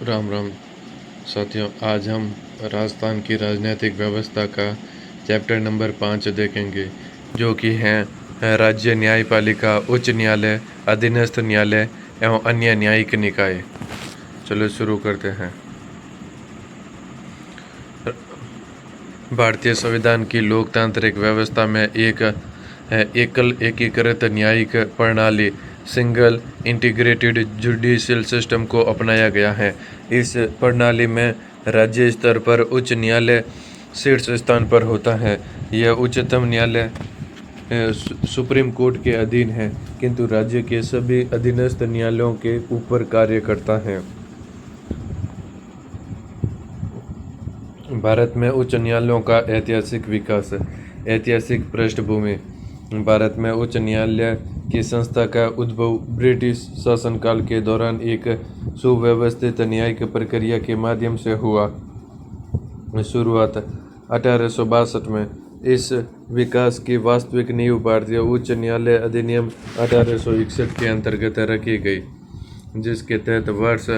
राम राम साथियों, आज हम राजस्थान की राजनीतिक व्यवस्था का चैप्टर नंबर 5 देखेंगे, जो कि हैं राज्य न्यायपालिका, उच्च न्यायालय, अधीनस्थ न्यायालय एवं अन्य न्यायिक निकाय। चलो शुरू करते हैं। भारतीय संविधान की लोकतांत्रिक व्यवस्था में एक एकल एकीकृत न्यायिक प्रणाली, सिंगल इंटीग्रेटेड जुडिशियल सिस्टम को अपनाया गया है। इस प्रणाली में राज्य स्तर पर उच्च न्यायालय शीर्ष स्थान पर होता है। यह उच्चतम न्यायालय सुप्रीम कोर्ट के अधीन है, किंतु राज्य के सभी अधीनस्थ न्यायालयों के ऊपर कार्य करता है। भारत में उच्च न्यायालयों का ऐतिहासिक विकास। ऐतिहासिक पृष्ठभूमि। भारत में उच्च न्यायालय की संस्था का उद्भव ब्रिटिश शासनकाल के दौरान एक सुव्यवस्थित न्यायिक प्रक्रिया के माध्यम से हुआ। शुरुआत 1862 में। इस विकास की वास्तविक नींव भारतीय उच्च न्यायालय अधिनियम 1861 के अंतर्गत रखी गई, जिसके तहत वर्ष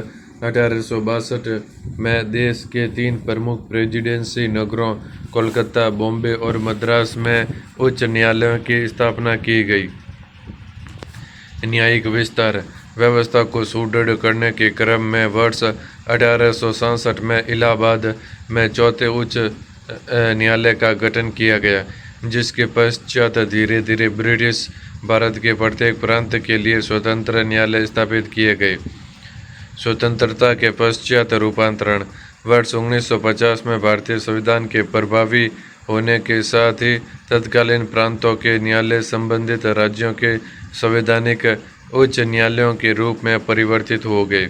1862 में देश के 3 प्रमुख प्रेसिडेंसी नगरों कोलकाता, बॉम्बे और मद्रास में उच्च न्यायालयों की स्थापना की गई। न्यायिक विस्तार। व्यवस्था को सुदृढ़ करने के क्रम में वर्ष 1867 में इलाहाबाद में चौथे उच्च न्यायालय का गठन किया गया, जिसके पश्चात धीरे धीरे ब्रिटिश भारत के प्रत्येक प्रांत के लिए स्वतंत्र न्यायालय स्थापित किए गए। स्वतंत्रता के पश्चात रूपांतरण। वर्ष 1950 में भारतीय संविधान के प्रभावी होने के साथ ही तत्कालीन प्रांतों के न्यायालय संबंधित राज्यों के संवैधानिक उच्च न्यायालयों के रूप में परिवर्तित हो गए।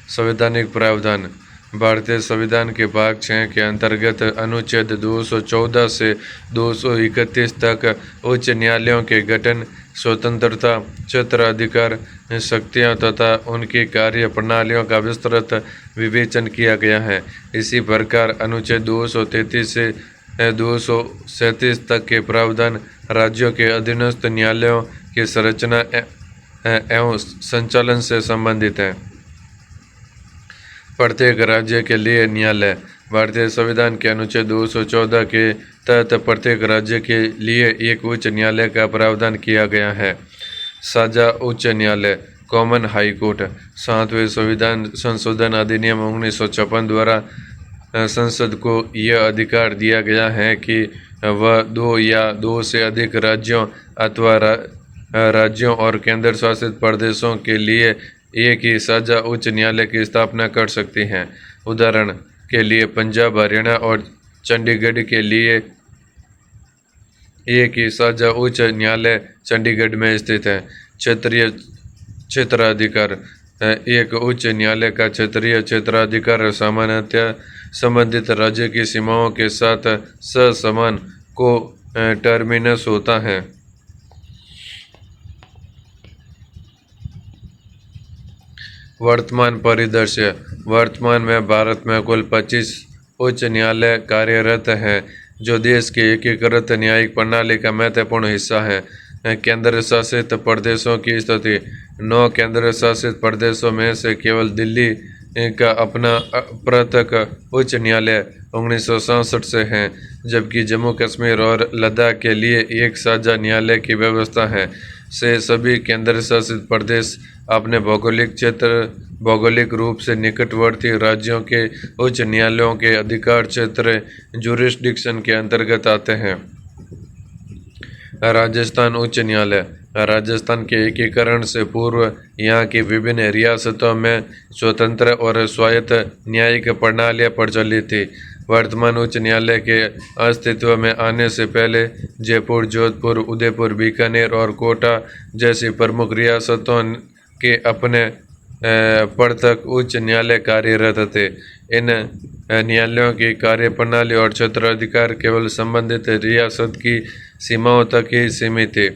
संवैधानिक प्रावधान। भारतीय संविधान के भाग 6 के अंतर्गत अनुच्छेद 214 से 231 तक उच्च न्यायालयों के गठन, स्वतंत्रता, क्षेत्राधिकार, शक्तियाँ तथा उनकी कार्य प्रणालियों का विस्तृत विवेचन किया गया है। इसी प्रकार अनुच्छेद 233 से 237 तक के प्रावधान राज्यों के अधीनस्थ न्यायालयों की संरचना एवं संचालन से संबंधित है। प्रत्येक राज्य के लिए न्यायालय। भारतीय संविधान के अनुच्छेद 214 के तहत प्रत्येक राज्य के लिए एक उच्च न्यायालय का प्रावधान किया गया है। साझा उच्च न्यायालय, कॉमन हाई कोर्ट। 7वें संविधान संशोधन अधिनियम 1956 द्वारा संसद को यह अधिकार दिया गया है कि वह 2 या 2 से अधिक राज्यों अथवा राज्यों और केंद्र शासित प्रदेशों के लिए एक ही साझा उच्च न्यायालय की स्थापना कर सकती हैं। उदाहरण के लिए पंजाब, हरियाणा और चंडीगढ़ के लिए एक ही साझा उच्च न्यायालय चंडीगढ़ में स्थित है। क्षेत्रीय क्षेत्राधिकार। एक उच्च न्यायालय का क्षेत्रीय क्षेत्राधिकार सामान्यतः संबंधित राज्य की सीमाओं के साथ ससमान को टर्मिनस होता है। वर्तमान परिदृश्य। वर्तमान में भारत में कुल 25 उच्च न्यायालय कार्यरत हैं, जो देश के एकीकृत न्यायिक प्रणाली का महत्वपूर्ण हिस्सा है। केंद्र शासित प्रदेशों की स्थिति। 9 केंद्र शासित प्रदेशों में से केवल दिल्ली का अपना पृथक उच्च न्यायालय 1967 से है, जबकि जम्मू कश्मीर और लद्दाख के लिए एक साझा न्यायालय की व्यवस्था है। से सभी केंद्र शासित प्रदेश अपने भौगोलिक रूप से निकटवर्ती राज्यों के उच्च न्यायालयों के अधिकार क्षेत्र जुरिस्डिक्शन के अंतर्गत आते हैं। राजस्थान उच्च न्यायालय। राजस्थान के एकीकरण से पूर्व यहाँ की विभिन्न रियासतों में स्वतंत्र और स्वायत्त न्यायिक प्रणालियाँ प्रचलित थी। वर्तमान उच्च न्यायालय के अस्तित्व में आने से पहले जयपुर, जोधपुर, उदयपुर, बीकानेर और कोटा जैसी प्रमुख रियासतों के अपने पृथक उच्च न्यायालय कार्यरत थे। इन न्यायालयों की कार्यप्रणाली और क्षेत्राधिकार केवल संबंधित रियासत की सीमाओं तक ही सीमित थे।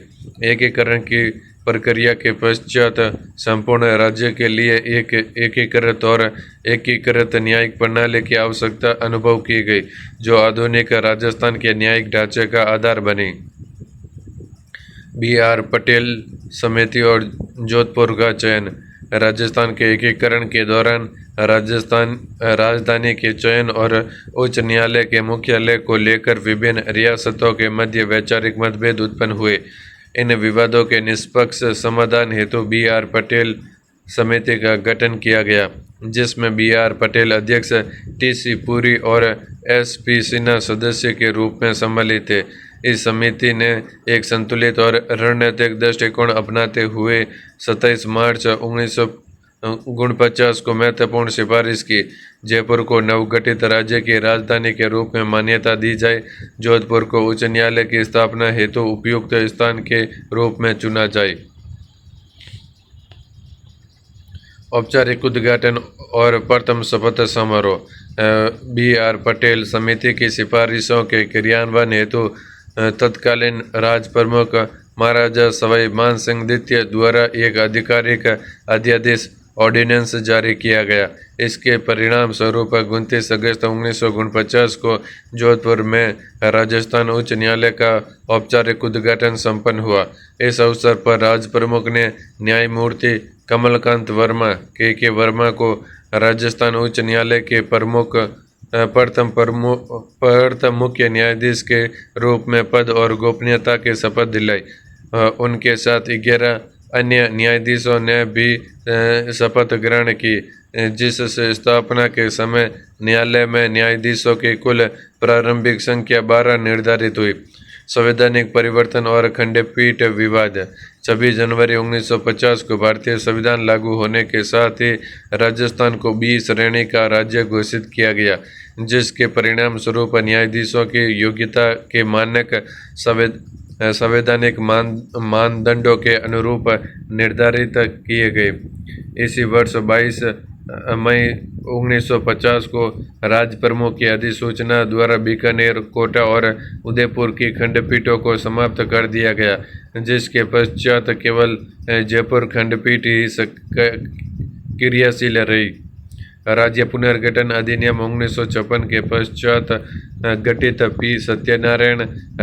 एकीकरण की प्रक्रिया के पश्चात संपूर्ण राज्य के लिए एक एकीकृत और एकीकृत न्यायिक प्रणाली की आवश्यकता अनुभव की गई, जो आधुनिक राजस्थान के न्यायिक ढांचे का आधार बनी। B.R. पटेल समिति और जोधपुर का चयन। राजस्थान के एकीकरण के दौरान राजधानी के चयन और उच्च न्यायालय के मुख्यालय को लेकर विभिन्न रियासतों के मध्य वैचारिक मतभेद उत्पन्न हुए। इन विवादों के निष्पक्ष समाधान हेतु बी.आर. पटेल समिति का गठन किया गया, जिसमें बी.आर. पटेल अध्यक्ष, टी.सी. पुरी और एस.पी. सिन्हा सदस्य के रूप में सम्मिलित थे। इस समिति ने एक संतुलित और रणनीतिक दृष्टिकोण अपनाते हुए 27 मार्च 1949 को महत्वपूर्ण सिफारिश की। जयपुर को नवगठित राज्य की राजधानी के रूप में मान्यता दी जाए। जोधपुर को उच्च न्यायालय की स्थापना हेतु उपयुक्त स्थान के रूप में चुना जाए। औपचारिक उद्घाटन और प्रथम शपथ समारोह। बी.आर. पटेल समिति की सिफारिशों के क्रियान्वयन हेतु तत्कालीन राज प्रमुख महाराजा सवाई मान सिंह द्वितीय द्वारा एक आधिकारिक अध्यादेश ऑर्डिनेंस जारी किया गया। इसके परिणाम स्वरूप 29 अगस्त 1949 को जोधपुर में राजस्थान उच्च न्यायालय का औपचारिक उद्घाटन संपन्न हुआ। इस अवसर पर राज प्रमुख ने न्यायमूर्ति कमलकांत वर्मा के वर्मा को राजस्थान उच्च न्यायालय के प्रथम मुख्य न्यायाधीश के रूप में पद और गोपनीयता की शपथ दिलाई। उनके साथ 11 अन्य न्यायाधीशों ने भी शपथ ग्रहण की, जिससे स्थापना के समय न्यायालय में न्यायाधीशों की कुल प्रारंभिक संख्या 12 निर्धारित हुई। संवैधानिक परिवर्तन और खंडपीठ विवाद। 26 जनवरी 1950 को भारतीय संविधान लागू होने के साथ ही राजस्थान को 20 श्रेणी का राज्य घोषित किया गया, जिसके परिणाम स्वरूप न्यायाधीशों की योग्यता के मानक संवैधानिक मानदंडों के अनुरूप निर्धारित किए गए। इसी वर्ष 22 मई 1950 को राज प्रमुख की अधिसूचना द्वारा बीकानेर, कोटा और उदयपुर की खंडपीठों को समाप्त कर दिया गया, जिसके पश्चात केवल जयपुर खंडपीठ ही क्रियाशील रही। राज्य पुनर्गठन अधिनियम 1956 के पश्चात गठित पी. सत्यनारायण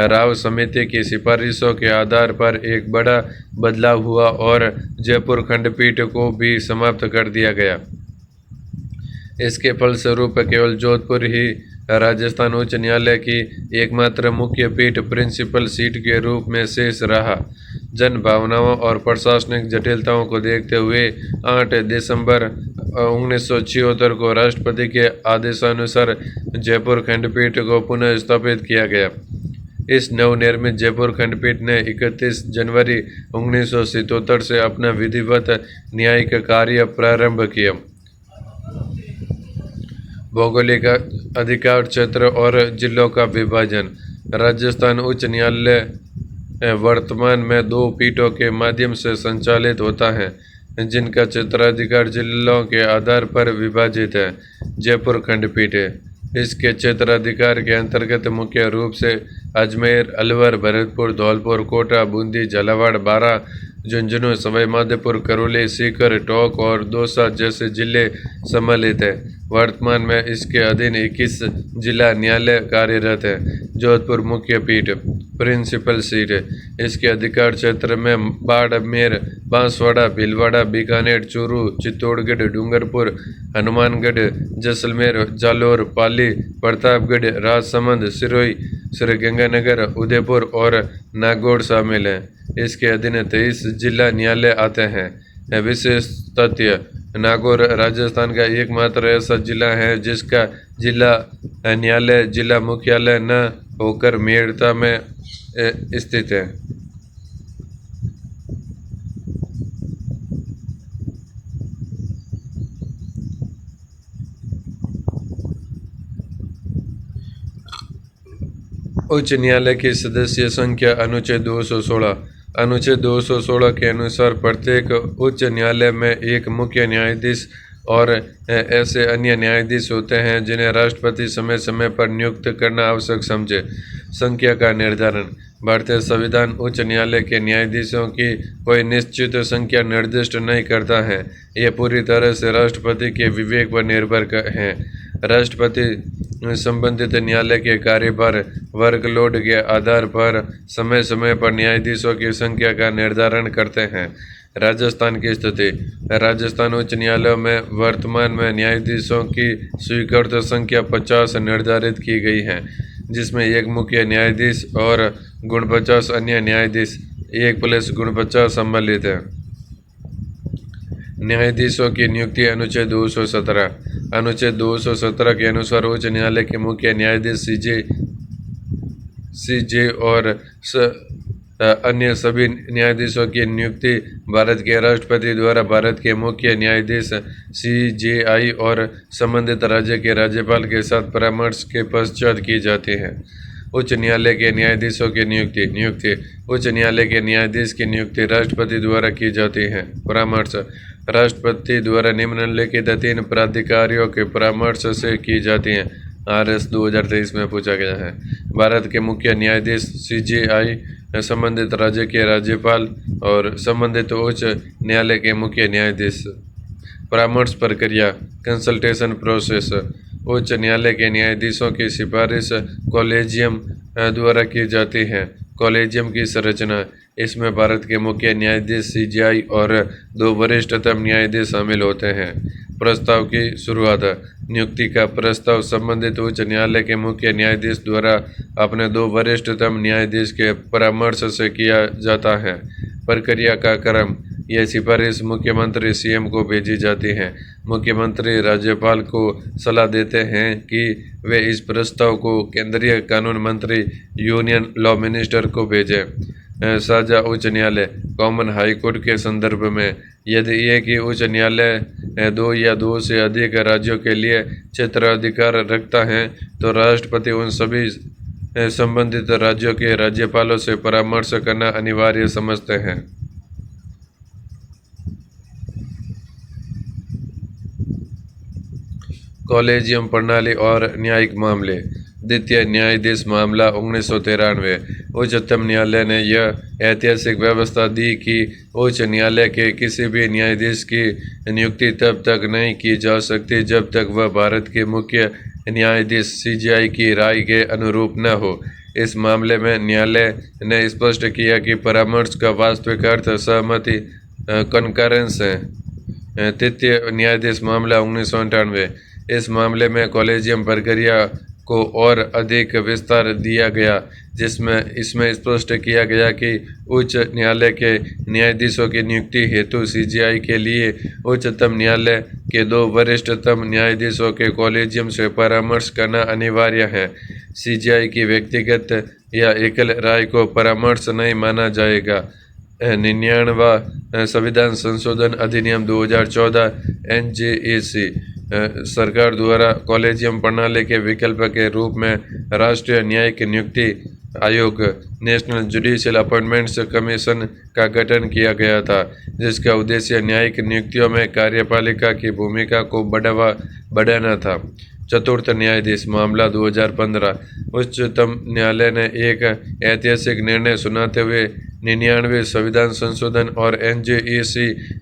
राव समिति की सिफारिशों के आधार पर एक बड़ा बदलाव हुआ और जयपुर खंडपीठ को भी समाप्त कर दिया गया। इसके फलस्वरूप केवल जोधपुर ही राजस्थान उच्च न्यायालय की एकमात्र मुख्य पीठ प्रिंसिपल सीट के रूप में शेष रहा। जन भावनाओं और प्रशासनिक जटिलताओं को देखते हुए 8 दिसंबर 1976 को राष्ट्रपति के आदेशानुसार जयपुर खंडपीठ को पुनः स्थापित किया गया। इस नवनिर्मित जयपुर खंडपीठ ने 31 जनवरी 1977 से अपना विधिवत न्यायिक कार्य प्रारंभ किया। भौगोलिक अधिकार क्षेत्र और जिलों का विभाजन। राजस्थान उच्च न्यायालय वर्तमान में 2 पीठों के माध्यम से संचालित होता है, जिनका क्षेत्राधिकार जिलों के आधार पर विभाजित है। जयपुर खंडपीठ इसके क्षेत्राधिकार के अंतर्गत मुख्य रूप से अजमेर, अलवर, भरतपुर, धौलपुर, कोटा, बूंदी, झालावाड़, बारां, झुंझुनू, सवाई माधोपुर, करौली, सीकर, टोंक और दौसा जैसे जिले सम्मिलित हैं। वर्तमान में इसके अधीन 21 जिला न्यायालय कार्यरत है। जोधपुर मुख्य पीठ प्रिंसिपल सीट। इसके अधिकार क्षेत्र में बाड़मेर, बांसवाड़ा, भीलवाड़ा, बीकानेर, चूरू, चित्तौड़गढ़, डूंगरपुर, हनुमानगढ़, जैसलमेर, जालौर, पाली, प्रतापगढ़, राजसमंद, सिरोही, श्रीगंगानगर, उदयपुर और नागौर शामिल हैं। इसके अधीन 23 जिला न्यायालय आते हैं। विशेष तथ्य: नागौर राजस्थान का एकमात्र ऐसा जिला है जिसका जिला न्यायालय जिला मुख्यालय न होकर मेड़ता में स्थित है। उच्च न्यायालय की सदस्य संख्या। अनुच्छेद 216। अनुच्छेद 216 के अनुसार प्रत्येक उच्च न्यायालय में एक मुख्य न्यायाधीश और ऐसे अन्य न्यायाधीश होते हैं जिन्हें राष्ट्रपति समय समय पर नियुक्त करना आवश्यक समझे। संख्या का निर्धारण। भारतीय संविधान उच्च न्यायालय के न्यायाधीशों की कोई निश्चित संख्या निर्दिष्ट नहीं करता है। ये पूरी तरह से राष्ट्रपति के विवेक पर निर्भर है। राष्ट्रपति संबंधित न्यायालय के कार्यभार वर्कलोड के आधार पर समय समय पर न्यायाधीशों की संख्या का निर्धारण करते हैं। राजस्थान की स्थिति। राजस्थान उच्च न्यायालय में वर्तमान में न्यायाधीशों की स्वीकृत संख्या 50 निर्धारित की गई है, जिसमें एक मुख्य न्यायाधीश और 49 अन्य न्यायाधीश, 1 प्लस 49 सम्मिलित है। न्यायाधीशों की नियुक्ति अनुच्छेद 217। अनुच्छेद 217 के अनुसार उच्च न्यायालय के मुख्य न्यायाधीश सीजे और अन्य सभी न्यायाधीशों की नियुक्ति भारत के राष्ट्रपति द्वारा भारत के मुख्य न्यायाधीश सीजेआई और संबंधित राज्य के राज्यपाल के साथ परामर्श के पश्चात की जाती है। उच्च न्यायालय के न्यायाधीशों की नियुक्ति उच्च न्यायालय के न्यायाधीश की नियुक्ति राष्ट्रपति द्वारा की जाती है। परामर्श राष्ट्रपति द्वारा निम्नलिखित 3 प्राधिकारियों के परामर्श से की जाती है। RS 2023 में पूछा गया है। भारत के मुख्य न्यायाधीश सीजेआई, संबंधित राज्य के राज्यपाल और संबंधित उच्च न्यायालय के मुख्य न्यायाधीश। परामर्श प्रक्रिया कंसल्टेशन प्रोसेस। उच्च न्यायालय के न्यायाधीशों की सिफारिश कॉलेजियम द्वारा की जाती है। कॉलेजियम की संरचना, इसमें भारत के मुख्य न्यायाधीश सीजेआई और 2 वरिष्ठतम न्यायाधीश शामिल होते हैं। प्रस्ताव की शुरुआत। नियुक्ति का प्रस्ताव संबंधित उच्च न्यायालय के मुख्य न्यायाधीश द्वारा अपने 2 वरिष्ठतम न्यायाधीश के परामर्श से किया जाता है। प्रक्रिया का क्रम। यह सिफारिश मुख्यमंत्री सीएम को भेजी जाती है। मुख्यमंत्री राज्यपाल को सलाह देते हैं कि वे इस प्रस्ताव को केंद्रीय कानून मंत्री यूनियन लॉ मिनिस्टर को भेजें। साझा उच्च न्यायालय कॉमन हाई कोर्ट के संदर्भ में, यदि एक ही उच्च न्यायालय 2 या 2 से अधिक राज्यों के लिए क्षेत्राधिकार रखता है तो राष्ट्रपति उन सभी संबंधित राज्यों के राज्यपालों से परामर्श करना अनिवार्य समझते हैं। कॉलेजियम प्रणाली और न्यायिक मामले। द्वितीय न्यायाधीश मामला 1993। उच्चतम न्यायालय ने यह ऐतिहासिक व्यवस्था दी कि उच्च न्यायालय के किसी भी न्यायाधीश की नियुक्ति तब तक नहीं की जा सकती जब तक वह भारत के मुख्य न्यायाधीश सीजेआई की राय के अनुरूप न हो। इस मामले में न्यायालय ने स्पष्ट किया कि परामर्श का वास्तविक अर्थ सहमति कॉन्करेंस है। तृतीय न्यायाधीश मामला 1998। इस मामले में कॉलेजियम प्रक्रिया को और अधिक विस्तार दिया गया, जिसमें इसमें स्पष्ट किया गया कि उच्च न्यायालय के न्यायाधीशों की नियुक्ति हेतु सीजेआई के लिए उच्चतम न्यायालय के 2 वरिष्ठतम न्यायाधीशों के कॉलेजियम से परामर्श करना अनिवार्य है। सीजेआई की व्यक्तिगत या एकल राय को परामर्श नहीं माना जाएगा। 99वां संविधान संशोधन अधिनियम 2014 NJAC सरकार द्वारा कॉलेजियम प्रणाली के विकल्प के रूप में राष्ट्रीय न्यायिक नियुक्ति आयोग नेशनल जुडिशियल अपॉइंटमेंट्स कमीशन का गठन किया गया था, जिसका उद्देश्य न्यायिक नियुक्तियों में कार्यपालिका की भूमिका को बढ़ाना था। चतुर्थ न्यायाधीश मामला 2015। उच्चतम न्यायालय ने एक ऐतिहासिक निर्णय सुनाते हुए 99वें संविधान संशोधन और NJAC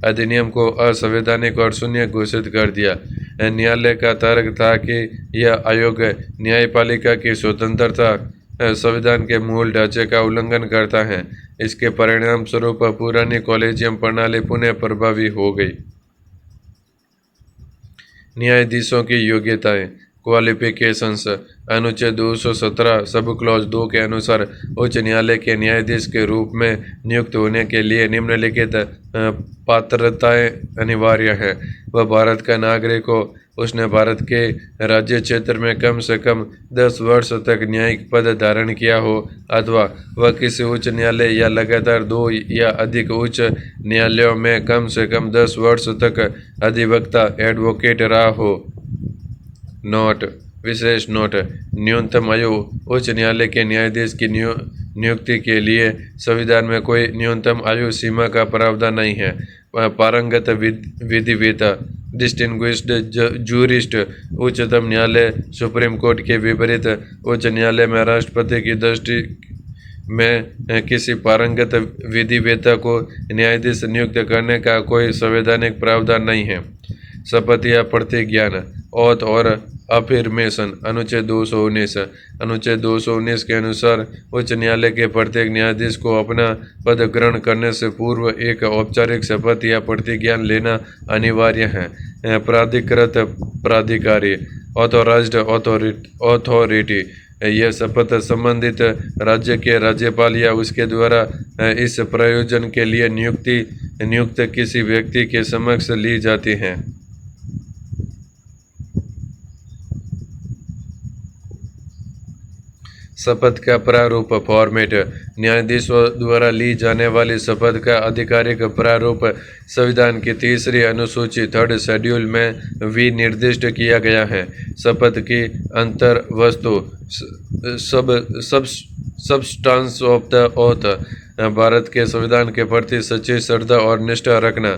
अधिनियम को असंवैधानिक और शून्य घोषित कर दिया। न्यायालय का तर्क था कि यह आयोग न्यायपालिका की स्वतंत्रता संविधान के मूल ढांचे का उल्लंघन करता है। इसके परिणाम स्वरूप पुरानी कॉलेजियम प्रणाली पुनः प्रभावी हो गई। न्यायाधीशों की योग्यताएं। क्वालिफिकेशंस। अनुच्छेद 217 सब क्लॉज 2 के अनुसार उच्च न्यायालय के न्यायाधीश के रूप में नियुक्त होने के लिए निम्नलिखित पात्रताएं अनिवार्य है। वह भारत का नागरिक हो, उसने भारत के राज्य क्षेत्र में कम से कम 10 वर्ष तक न्यायिक पद धारण किया हो, अथवा वह किसी उच्च न्यायालय या लगातार 2 या अधिक उच्च न्यायालयों में कम से कम 10 वर्ष तक अधिवक्ता एडवोकेट रहा हो। नोट। विशेष नोट। न्यूनतम आयु। उच्च न्यायालय के न्यायाधीश की नियुक्ति के लिए संविधान में कोई न्यूनतम आयु सीमा का प्रावधान नहीं है। पारंगत विधिवेत्ता डिस्टिंग्विश्ड जूरिस्ट। उच्चतम न्यायालय सुप्रीम कोर्ट के विपरीत उच्च न्यायालय में राष्ट्रपति की दृष्टि में किसी पारंगत विधिवेत्ता को न्यायाधीश नियुक्त करने का कोई संवैधानिक प्रावधान नहीं है। शपथ या प्रतिज्ञान। ओथ और अफर्मेशन। अनुच्छेद 219 अनुच्छेद 219 के अनुसार उच्च न्यायालय के प्रत्येक न्यायाधीश को अपना पद ग्रहण करने से पूर्व एक औपचारिक शपथ या प्रतिज्ञा लेना अनिवार्य है। प्राधिकृत प्राधिकारी ऑथोराइज्ड अथॉरिटी, यह शपथ संबंधित राज्य के राज्यपाल या उसके द्वारा इस प्रयोजन के लिए नियुक्त किसी व्यक्ति के समक्ष ली जाती है। शपथ का प्रारूप फॉर्मेट। न्यायाधीशों द्वारा ली जाने वाली शपथ का आधिकारिक प्रारूप संविधान की 3री अनुसूची 3rd शेड्यूल में विनिर्दिष्ट किया गया है। शपथ की अंतर्वस्तु substance of the oath. Bharat के संविधान के प्रति सच्ची श्रद्धा और निष्ठा रखना,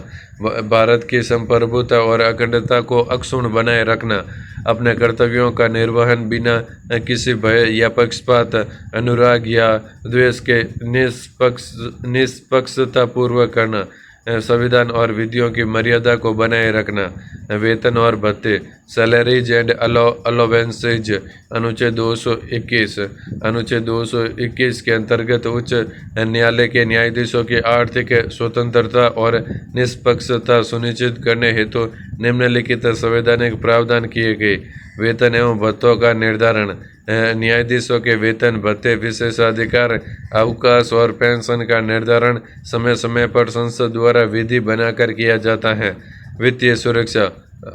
भारत की संप्रभुता और अखंडता को अक्षुण्ण बनाए रखना, अपने कर्तव्यों का निर्वहन बिना किसी भय या पक्षपात, अनुराग या द्वेष के निष्पक्षतापूर्वक करना, संविधान और विधियों की मर्यादा को बनाए रखना, वेतन और भत्ते, सैलरीज एंड अलाउंसेज। अनुच्छेद 221 अनुच्छेद 221 के अंतर्गत उच्च न्यायालय के न्यायाधीशों की आर्थिक स्वतंत्रता और निष्पक्षता सुनिश्चित करने हेतु निम्नलिखित संवैधानिक प्रावधान किए गए। वेतन एवं भत्तों का निर्धारण। न्यायाधीशों के वेतन, भत्ते, विशेषाधिकार, अवकाश और पेंशन का निर्धारण समय समय पर संसद द्वारा विधि बनाकर किया जाता है। वित्तीय सुरक्षा।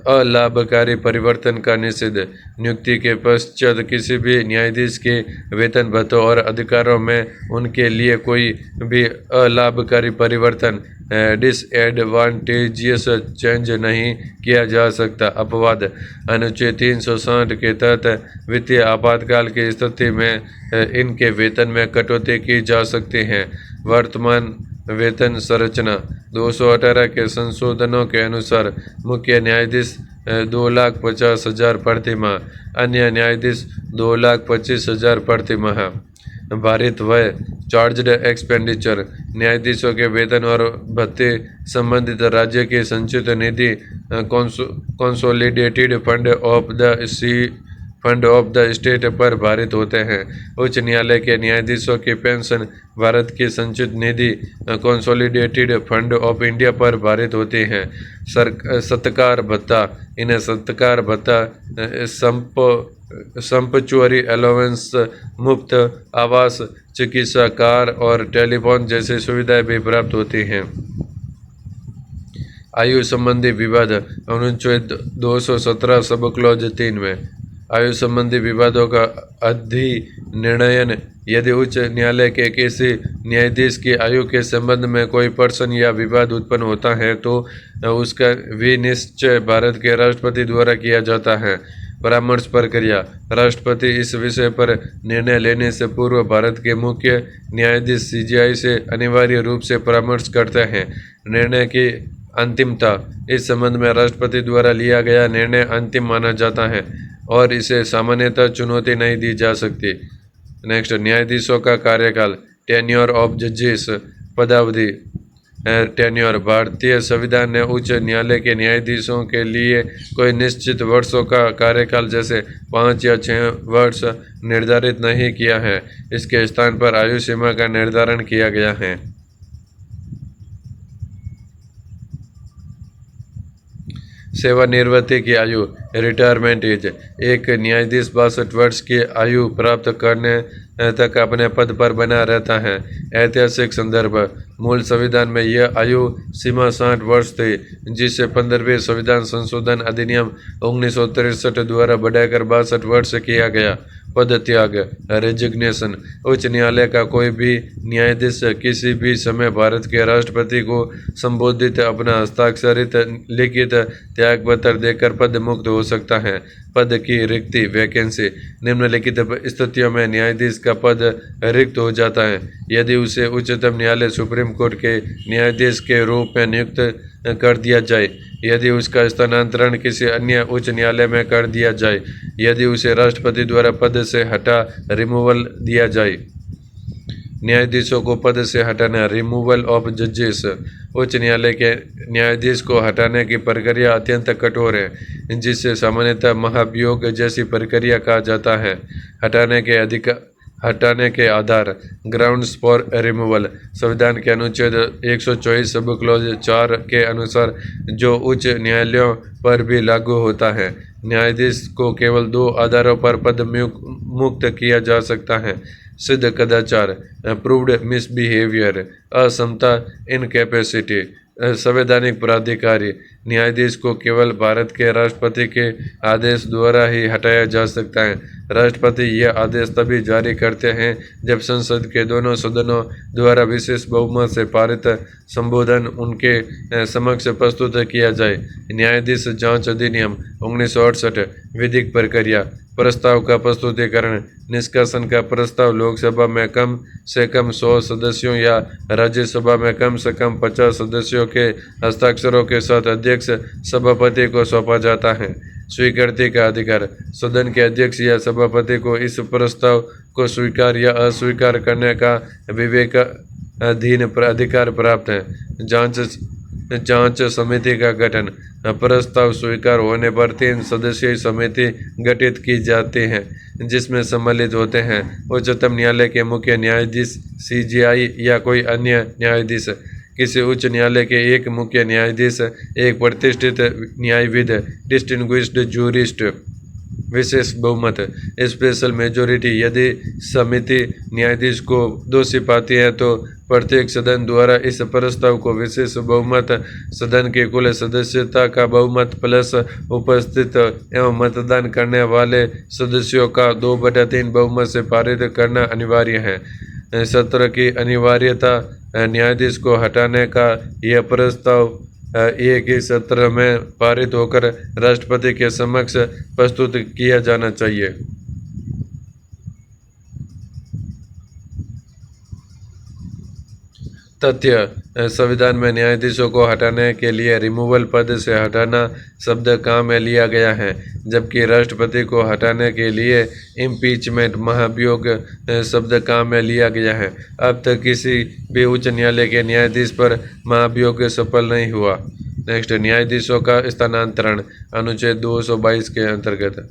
अलाभकारी परिवर्तन का निषेध। नियुक्ति के पश्चात किसी भी न्यायाधीश के वेतन, भत्तों और अधिकारों में उनके लिए कोई भी अलाभकारी परिवर्तन, डिसएडवांटेजियस चेंज नहीं किया जा सकता। अपवाद। अनुच्छेद 360 के तहत वित्तीय आपातकाल की स्थिति में इनके वेतन में कटौती की जा सकती है। वर्तमान वेतन संरचना। 218 के संशोधनों के अनुसार मुख्य न्यायाधीश 2,50,000 प्रति माह, अन्य न्यायाधीश 2,25,000 प्रति माह। भारित व्यय। Charged expenditure. न्यायाधीशों के वेतन और भत्ते संबंधित राज्य की संचित निधि consolidated fund of the state पर भारित होते हैं। उच्च न्यायालय के न्यायाधीशों की पेंशन भारत की संचित निधि कंसोलिडेटेड फंड ऑफ इंडिया पर भारित होती है। सत्कार भत्ता। इन्हें सत्कार भत्ता, संपचुअरी अलाउंस, मुफ्त आवास, चिकित्सा, कार और टेलीफोन जैसी सुविधाएं भी प्राप्त होती हैं। आयु संबंधी विवाद। अनुच्छेद 217 सब क्लॉज 3 में आयु संबंधी विवादों का अधिनिर्णय। यदि उच्च न्यायालय के किसी न्यायाधीश की आयु के संबंध में कोई प्रश्न या विवाद उत्पन्न होता है तो उसका विनिश्चय भारत के राष्ट्रपति द्वारा किया जाता है। परामर्श प्रक्रिया। राष्ट्रपति इस विषय पर निर्णय लेने से पूर्व भारत के मुख्य न्यायाधीश सीजेआई से अनिवार्य रूप से परामर्श करते हैं। निर्णय की अंतिमता। इस संबंध में राष्ट्रपति द्वारा लिया गया निर्णय अंतिम माना जाता है और इसे सामान्यतः चुनौती नहीं दी जा सकती। नेक्स्ट, न्यायाधीशों का कार्यकाल। टेन्योर ऑफ जजेस। पदावधि। टेन्योर। भारतीय संविधान ने उच्च न्यायालय के न्यायाधीशों के लिए कोई निश्चित वर्षों का कार्यकाल जैसे 5 या 6 वर्ष निर्धारित नहीं किया है। इसके स्थान पर आयु सीमा का निर्धारण किया गया है। सेवानिवृत्ति की आयु। Retirement age. एक न्यायाधीश 62 वर्ष की आयु प्राप्त करने तक अपने पद पर बना रहता है। ऐतिहासिक संदर्भ। मूल संविधान में यह आयु सीमा 60 वर्ष थी, जिसे 15वें संविधान संशोधन अधिनियम 1963 द्वारा बढ़ाकर 62 वर्ष किया गया। पद त्याग। रेजिग्नेशन। उच्च न्यायालय का कोई भी न्यायाधीश किसी भी समय भारत के राष्ट्रपति को संबोधित अपना हस्ताक्षरित लिखित त्यागपत्र देकर पद मुक्त हो सकता है। पद की रिक्ति। वैकेंसी। निम्नलिखित स्थितियों में न्यायाधीश का पद रिक्त हो जाता है यदि उसे उच्चतम न्यायालय सुप्रीम कोर्ट के न्यायाधीश के रूप में नियुक्त कर दिया जाए, यदि उसका स्थानांतरण किसी अन्य उच्च न्यायालय में कर दिया जाए, यदि उसे राष्ट्रपति द्वारा पद से हटा रिमूवल दिया जाए। न्यायाधीशों को पद से हटाना, रिमूवल ऑफ जजेस। उच्च न्यायालय के न्यायाधीश को हटाने की प्रक्रिया अत्यंत कठोर है, जिसे सामान्यतः महाभियोग जैसी प्रक्रिया कहा जाता है। हटाने के आधार, ग्राउंड्स फॉर रिमूवल। संविधान के अनुच्छेद 124 सब क्लॉज 4 के अनुसार, जो उच्च न्यायालयों पर भी लागू होता है, न्यायाधीश को केवल 2 आधारों पर पद मुक्त किया जा सकता है: सिद्ध कदाचार, प्रूव्ड मिसबिहेवियर, असमता, इनकैपेसिटी। संवैधानिक प्राधिकारी, न्यायाधीश को केवल भारत के राष्ट्रपति के आदेश द्वारा ही हटाया जा सकता है। राष्ट्रपति यह आदेश तभी जारी करते हैं जब संसद के दोनों सदनों द्वारा विशेष बहुमत से पारित संबोधन उनके समक्ष प्रस्तुत किया जाए। न्यायाधीश जांच अधिनियम 1968। विधिक प्रक्रिया, प्रस्ताव का प्रस्तुतिकरण। निष्कासन का प्रस्ताव लोकसभा में कम से कम 100 सदस्यों या राज्यसभा में कम से कम 50 सदस्यों के हस्ताक्षरों के साथ अध्यक्ष सभापति को सौंपा जाता है। स्वीकृति का अधिकार, सदन के अध्यक्ष या सभापति को इस प्रस्ताव को स्वीकार या अस्वीकार करने का विवेकाधीन अधिकार प्राप्त है। जांच समिति का गठन, प्रस्ताव स्वीकार होने पर 3 सदस्यीय समिति गठित की जाती है, जिसमें सम्मिलित होते हैं उच्चतम न्यायालय के मुख्य न्यायाधीश, सीजेआई या कोई अन्य न्यायाधीश। किसी उच्च न्यायालय के एक मुख्य न्यायाधीश, एक प्रतिष्ठित न्यायविद, डिस्टिंग्विश्ड जूरिस्ट। विशेष बहुमत, स्पेशल मेजोरिटी। यदि समिति न्यायाधीश को दोषी पाती है तो प्रत्येक सदन द्वारा इस प्रस्ताव को विशेष बहुमत, सदन की कुल सदस्यता का बहुमत प्लस उपस्थित एवं मतदान करने वाले सदस्यों का 2/3 बहुमत से पारित करना अनिवार्य है। सत्र की अनिवार्यता, न्यायाधीश को हटाने का यह प्रस्ताव एक ही सत्र में पारित होकर राष्ट्रपति के समक्ष प्रस्तुत किया जाना चाहिए। तथ्य, संविधान में न्यायाधीशों को हटाने के लिए रिमूवल पद से हटाना शब्द काम में लिया गया है, जबकि राष्ट्रपति को हटाने के लिए इम्पीचमेंट महाभियोग शब्द काम में लिया गया है। अब तक किसी भी उच्च न्यायालय के न्यायाधीश पर महाभियोग सफल नहीं हुआ। नेक्स्ट, न्यायाधीशों का स्थानांतरण, अनुच्छेद 222 के अंतर्गत।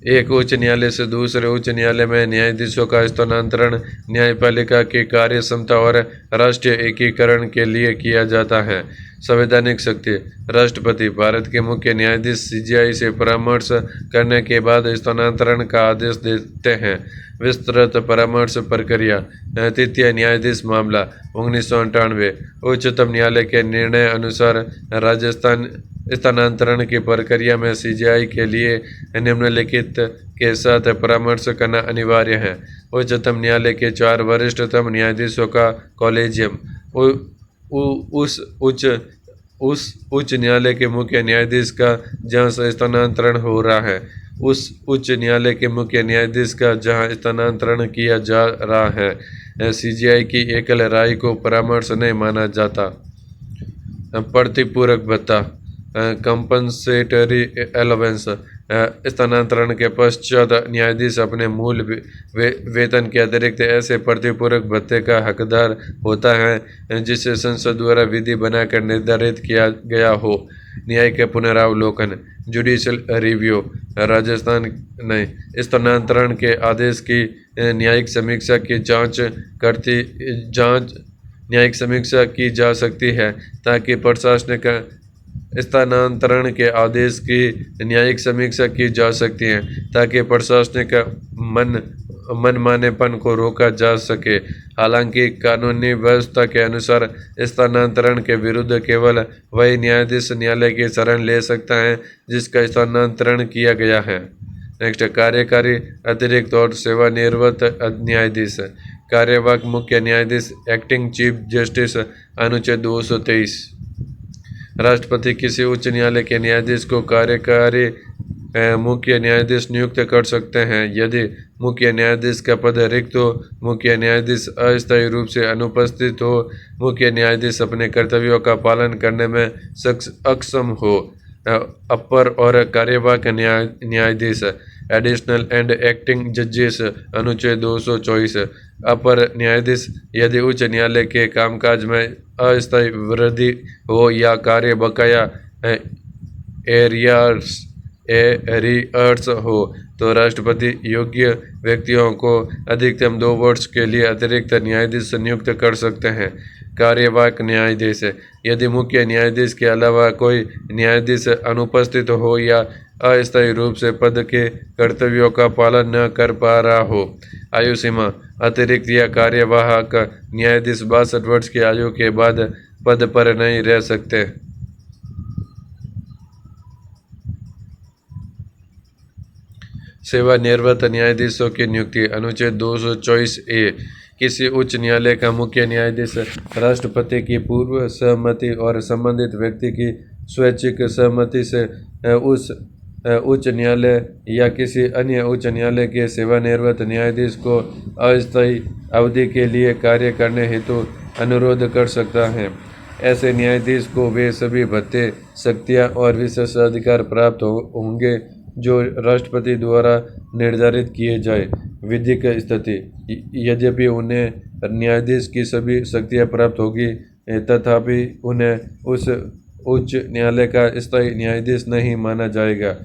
एक उच्च न्यायालय से दूसरे उच्च न्यायालय में न्यायाधीशों का स्थानांतरण न्यायपालिका की कार्य क्षमता और राष्ट्रीय एकीकरण के लिए किया जाता है। संवैधानिक शक्ति, राष्ट्रपति भारत के मुख्य न्यायाधीश सीजेआई से परामर्श करने के बाद स्थानांतरण का आदेश देते हैं। विस्तृत परामर्श प्रक्रिया, तृतीय न्यायाधीश मामला 1998। उच्चतम न्यायालय के निर्णय अनुसार राजस्थान स्थानांतरण की प्रक्रिया में सीजेआई के लिए निम्नलिखित के साथ परामर्श करना अनिवार्य है। उच्चतम न्यायालय के 4 वरिष्ठतम न्यायाधीशों का कॉलेजियम, उस उच्च न्यायालय के मुख्य न्यायाधीश का जहां से स्थानांतरण हो रहा है, उस उच्च न्यायालय के मुख्य न्यायाधीश का जहां स्थानांतरण किया जा रहा है। सीजेआई की एकल राय को परामर्श नहीं माना जाता। प्रतिपूरक भत्ता, कंपनसेटरी अलाउंस, स्थानांतरण के पश्चात न्यायाधीश अपने मूल वेतन के अतिरिक्त ऐसे प्रतिपूरक भत्ते का हकदार होता है जिसे संसद द्वारा विधि बनाकर निर्धारित किया गया हो। न्यायिक पुनरावलोकन, जुडिशियल रिव्यू, राजस्थान नहीं, स्थानांतरण के आदेश की न्यायिक समीक्षा की जा सकती है ताकि प्रशासनिक स्थानांतरण के आदेश की न्यायिक समीक्षा की जा सकती है ताकि प्रशासनिक मनमानेपन को रोका जा सके। हालांकि कानूनी व्यवस्था के अनुसार स्थानांतरण के विरुद्ध केवल वही न्यायाधीश न्यायालय की शरण ले सकता है जिसका स्थानांतरण किया गया है। नेक्स्ट, कार्यकारी अतिरिक्त और सेवानिवृत्त न्यायाधीश, कार्यवाहक मुख्य न्यायाधीश, एक्टिंग चीफ जस्टिस, अनुच्छेद 223। राष्ट्रपति किसी उच्च न्यायालय के न्यायाधीश को कार्यकारी मुख्य न्यायाधीश नियुक्त कर सकते हैं। यदि मुख्य न्यायाधीश का पद रिक्त हो, मुख्य न्यायाधीश अस्थायी रूप से अनुपस्थित हो, मुख्य न्यायाधीश अपने कर्तव्यों का पालन करने में अक्षम हो। अपर और कार्यवाहक न्यायाधीश, एडिशनल एंड एक्टिंग जजेस अनुच्छेद 224। अपर न्यायाधीश यदि उच्च न्यायालय के कामकाज में अस्थायी वृद्धि हो या कार्य बकाया एरियर्स हो तो राष्ट्रपति योग्य व्यक्तियों को अधिकतम 2 वर्ष के लिए अतिरिक्त न्यायाधीश नियुक्त कर सकते हैं। कार्यवाहक न्यायाधीश यदि मुख्य न्यायाधीश के अलावा कोई न्यायाधीश अनुपस्थित हो या अस्थायी रूप से पद के कर्तव्यों का पालन न कर पा रहा हो। आयु सीमा अतिरिक्त या कार्यवाहक न्यायाधीश 62 वर्ष की आयु के बाद पद पर नहीं रह सकते। सेवानिवृत्त न्यायाधीशों की नियुक्ति अनुच्छेद 224A। किसी उच्च न्यायालय का मुख्य न्यायाधीश राष्ट्रपति की पूर्व सहमति और संबंधित व्यक्ति की स्वैच्छिक सहमति से उस उच्च न्यायालय या किसी अन्य उच्च न्यायालय के सेवानिवृत्त न्यायाधीश को अस्थायी अवधि के लिए कार्य करने हेतु अनुरोध कर सकता है। ऐसे न्यायाधीश को वे सभी भत्ते, शक्तियाँ और विशेष अधिकार प्राप्त होंगे जो राष्ट्रपति द्वारा निर्धारित किए जाए। विधिक स्थिति यद्यपि उन्हें न्यायाधीश की सभी शक्तियाँ प्राप्त होगी तथापि उन्हें उस उच्च न्यायालय का स्थायी न्यायाधीश नहीं माना जाएगा।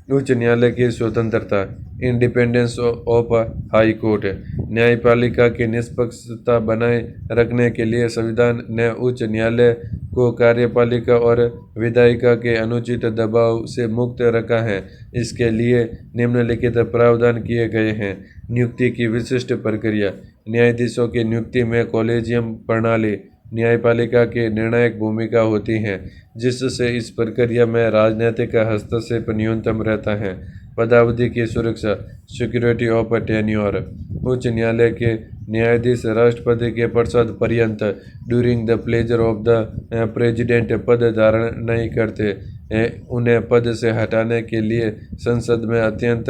उच्च न्यायालय की स्वतंत्रता इंडिपेंडेंस ऑफ हाई कोर्ट न्यायपालिका की निष्पक्षता बनाए रखने के लिए संविधान ने उच्च न्यायालय को कार्यपालिका और विधायिका के अनुचित दबाव से मुक्त रखा है। इसके लिए निम्नलिखित प्रावधान किए गए हैं। नियुक्ति की विशिष्ट प्रक्रिया न्यायाधीशों की नियुक्ति में कॉलेजियम प्रणाली न्यायपालिका की निर्णायक भूमिका होती है जिससे इस प्रक्रिया में राजनीतिक हस्तक्षेप न्यूनतम रहता है। पदावधि की सुरक्षा सिक्योरिटी ऑफ टेन्योर उच्च न्यायालय के न्यायाधीश राष्ट्रपति के पश्चात पर्यंत during the pleasure of the president पद धारण नहीं करते। उन्हें पद से हटाने के लिए संसद में अत्यंत